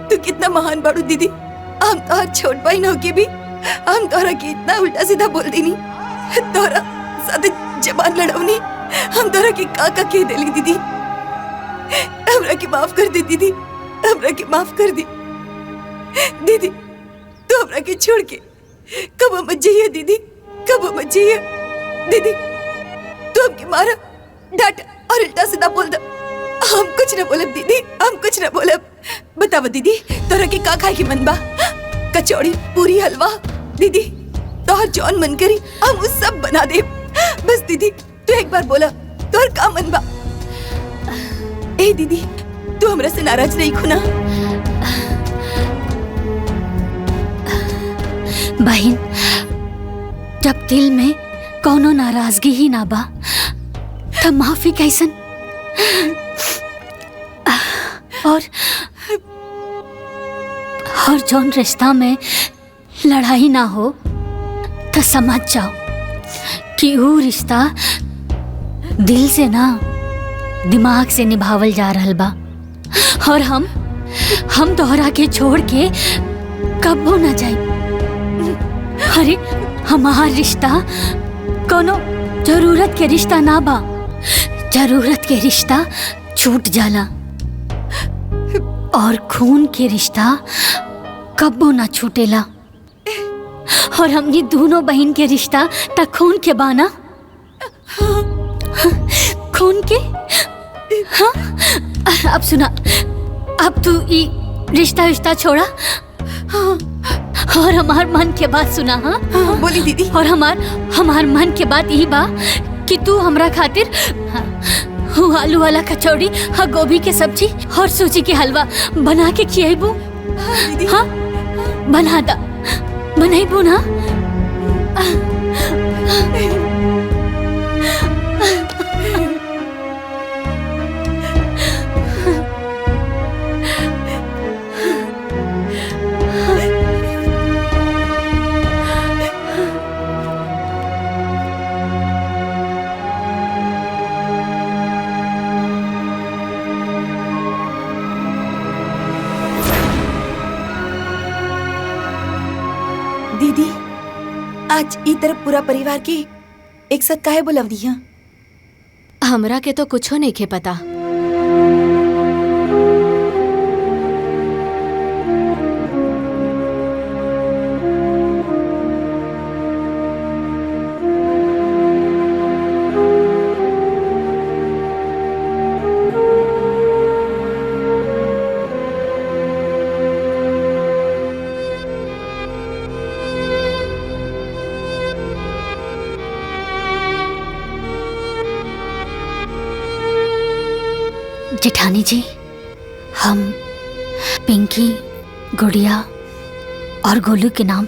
तू कितना महान बाड़ू दीदी। हम तो छोट बहन होके भी हम तोरा के इतना उल्टा सीधा बोल देनी, तोरा साथे जबान लड़ौनी, हम तोरा के का कह देली दीदी। हमरा के माफ कर दे दीदी, हमरा के माफ कर दी दीदी। तू हमरा के छोड़ के कब मत जाइए दीदी, कब मत जाइए दीदी। तू हमके मारा डांटा और उल्टा सीधा बोल दो, हम कुछ न बोलब दीदी, हम कुछ न बोलब। बतावा दीदी तोरा के का खाए की मन बा? कचौड़ी पूरी हलवा दीदी तोहर जौन मन करी हम उस सब बना दे। बस दीदी तू एक बार बोला तोहर का मन बा। ए दीदी तू हमरा से नाराज नहीं खुना? बहन जब दिल में कोनो नाराजगी ही ना बा तब माफी कैसन? और जौन रिश्ता में लड़ाई ना हो तो समझ जाओ कि वो रिश्ता दिल से ना दिमाग से निभावल जा रहल बा। और हम तोहरा के छोड़ के कबो ना जाई। अरे हमार रिश्ता कोनो जरूरत के रिश्ता ना बा, जरूरत के रिश्ता छूट जाला और खून के रिश्ता कब्बो ना छूटेला। और हमनी दोनों बहन के रिश्ता त खून के बाना, खून के। हाँ अब सुना, अब तू ई रिश्ता छोड़ा और हमार मन के बात सुना। हाँ बोली दीदी। और हमार मन के बात यही बा कि तू हमरा खातिर आलू वाला कचौड़ी, गोभी के सब्जी और सूजी के हलवा बना के खियाबू। हाँ बना दा, बनाईबू ना? दीदी आज ई तरफ पूरा परिवार के एक साथ काहे बुलावनी है? हमरा के तो कुछो नहीं खे पता। जेठानी जी, हम पिंकी, गुड़िया और गोलू के नाम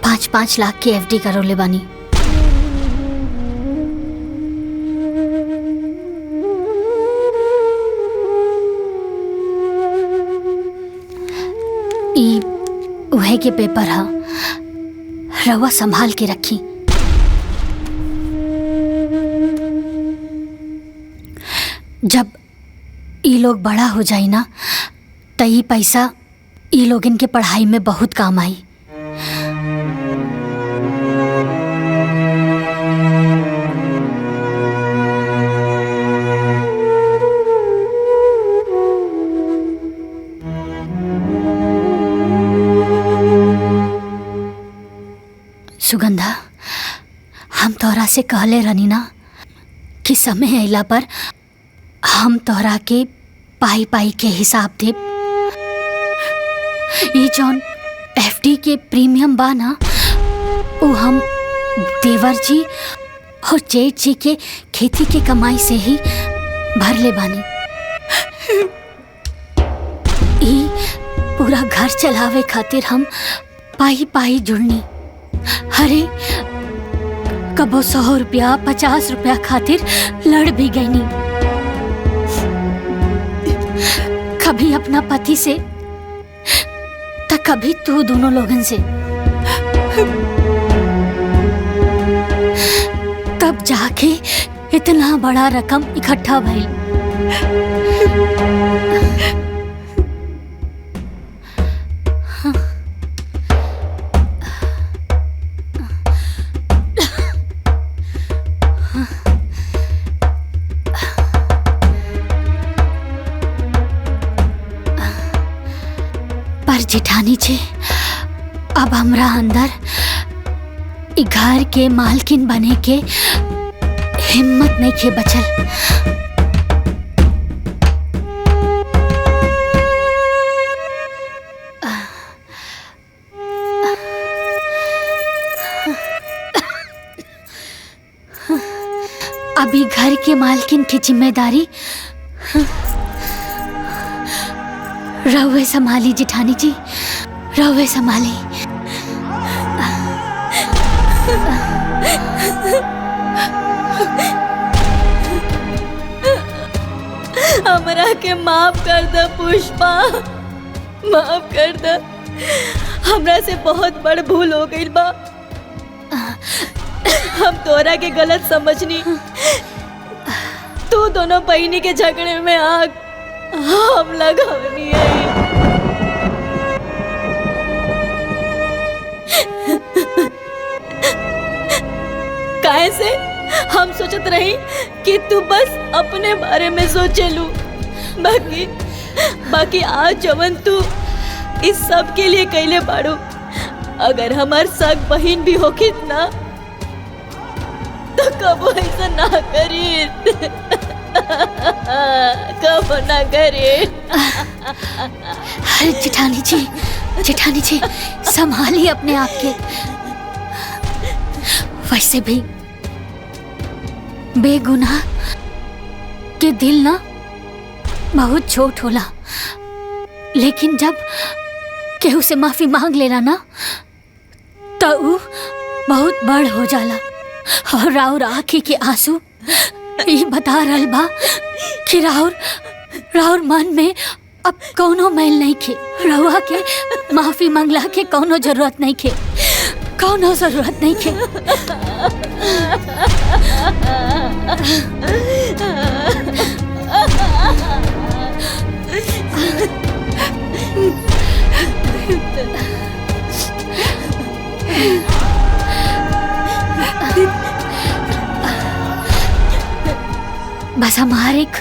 5-5 लाख की एफडी करौले बानी। ई उहे के पेपर हा, रवा संभाल के रखी। जब ई लोग बड़ा हो जाई ना तो ई पैसा ई लोग इनके पढ़ाई में बहुत काम आई। सुगंधा, हम तोरा से कहले रहनी ना कि समय अइला पर हम तोरा के पाई पाई के हिसाब दे। ये जौन एफडी के प्रीमियम बा ना वो हम देवर जी और जेठ जी के खेती के कमाई से ही भर ले बानी। ई पूरा घर चलावे खातिर हम पाई पाई जुड़नी। अरे कबो 100 रुपया 50 रुपया खातिर लड़ भी गईनी। कभी अपना पति से तो कभी तू दोनों लोगन से, तब जाके इतना बड़ा रकम इकट्ठा भइल। पर जेठानी जी, अब हमरा अंदर इ घर के मालकिन बने के हिम्मत नहीं खे बचल। अभी घर के मालकिन की जिम्मेदारी रहुए संभाली जेठानी जी, रहुए संभाली। हमरा के माफ कर दे पुष्पा, माफ कर दे। हमरा से बहुत बड़ भूल हो गई बा। हम तोरा के गलत समझनी। तू दोनों बहनी के झगड़े में आग हम लगवनी है। काहे से हम सोचत रही कि तू बस अपने बारे में सोचेलू, बाकी आज जवन तू इस सब के लिए कैले बाड़ू। अगर हमार सग बहन भी होगी ना तो कबो ऐसा ना करी, कबो ना करे। अरे जेठानी जी संभालिए अपने आप के। वैसे भी बेगुनाह के दिल ना बहुत छोट होला, लेकिन जब केहू से माफी मांग लेना ना तो ऊ बहुत बड़ हो जाला। और राउर आँखी के आंसू ये बता रहल बा कि राउर मन में अब कौनो मैल नहीं खे। रहुआ के माफी मांगला के कौनो जरूरत नहीं खे, कौनो जरूरत नहीं खे। बस हमारे एक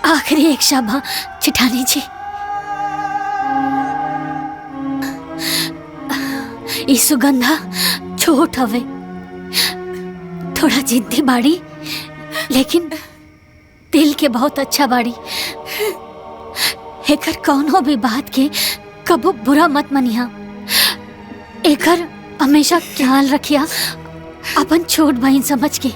आखिरी एक शब्द जेठानी जी, ई सुगंधा छोट हवे, थोड़ा जिद्दी बाड़ी, लेकिन दिल के बहुत अच्छा बाड़ी। एकर कौनो भी बात के कबो बुरा मत मनिया। एकर हमेशा ख्याल रखिया अपन छोट बहन समझ के।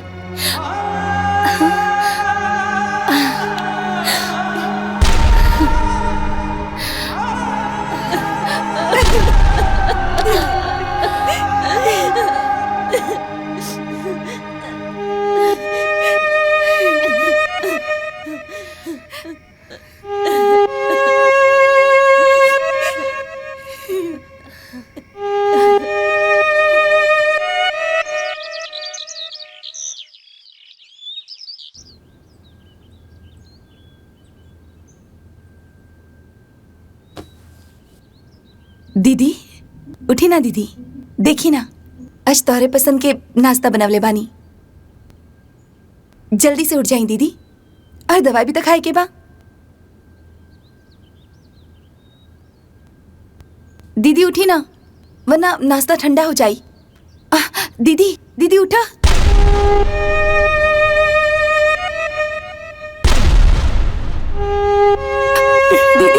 दीदी उठी ना दीदी, देखी ना आज तोहरे पसंद के नाश्ता बनवले बानी। जल्दी से उठ जाई दीदी, और दवाई भी तो खाए के बा। दीदी उठी ना, वरना नाश्ता ठंडा हो जाई। दीदी दीदी उठा। दीदी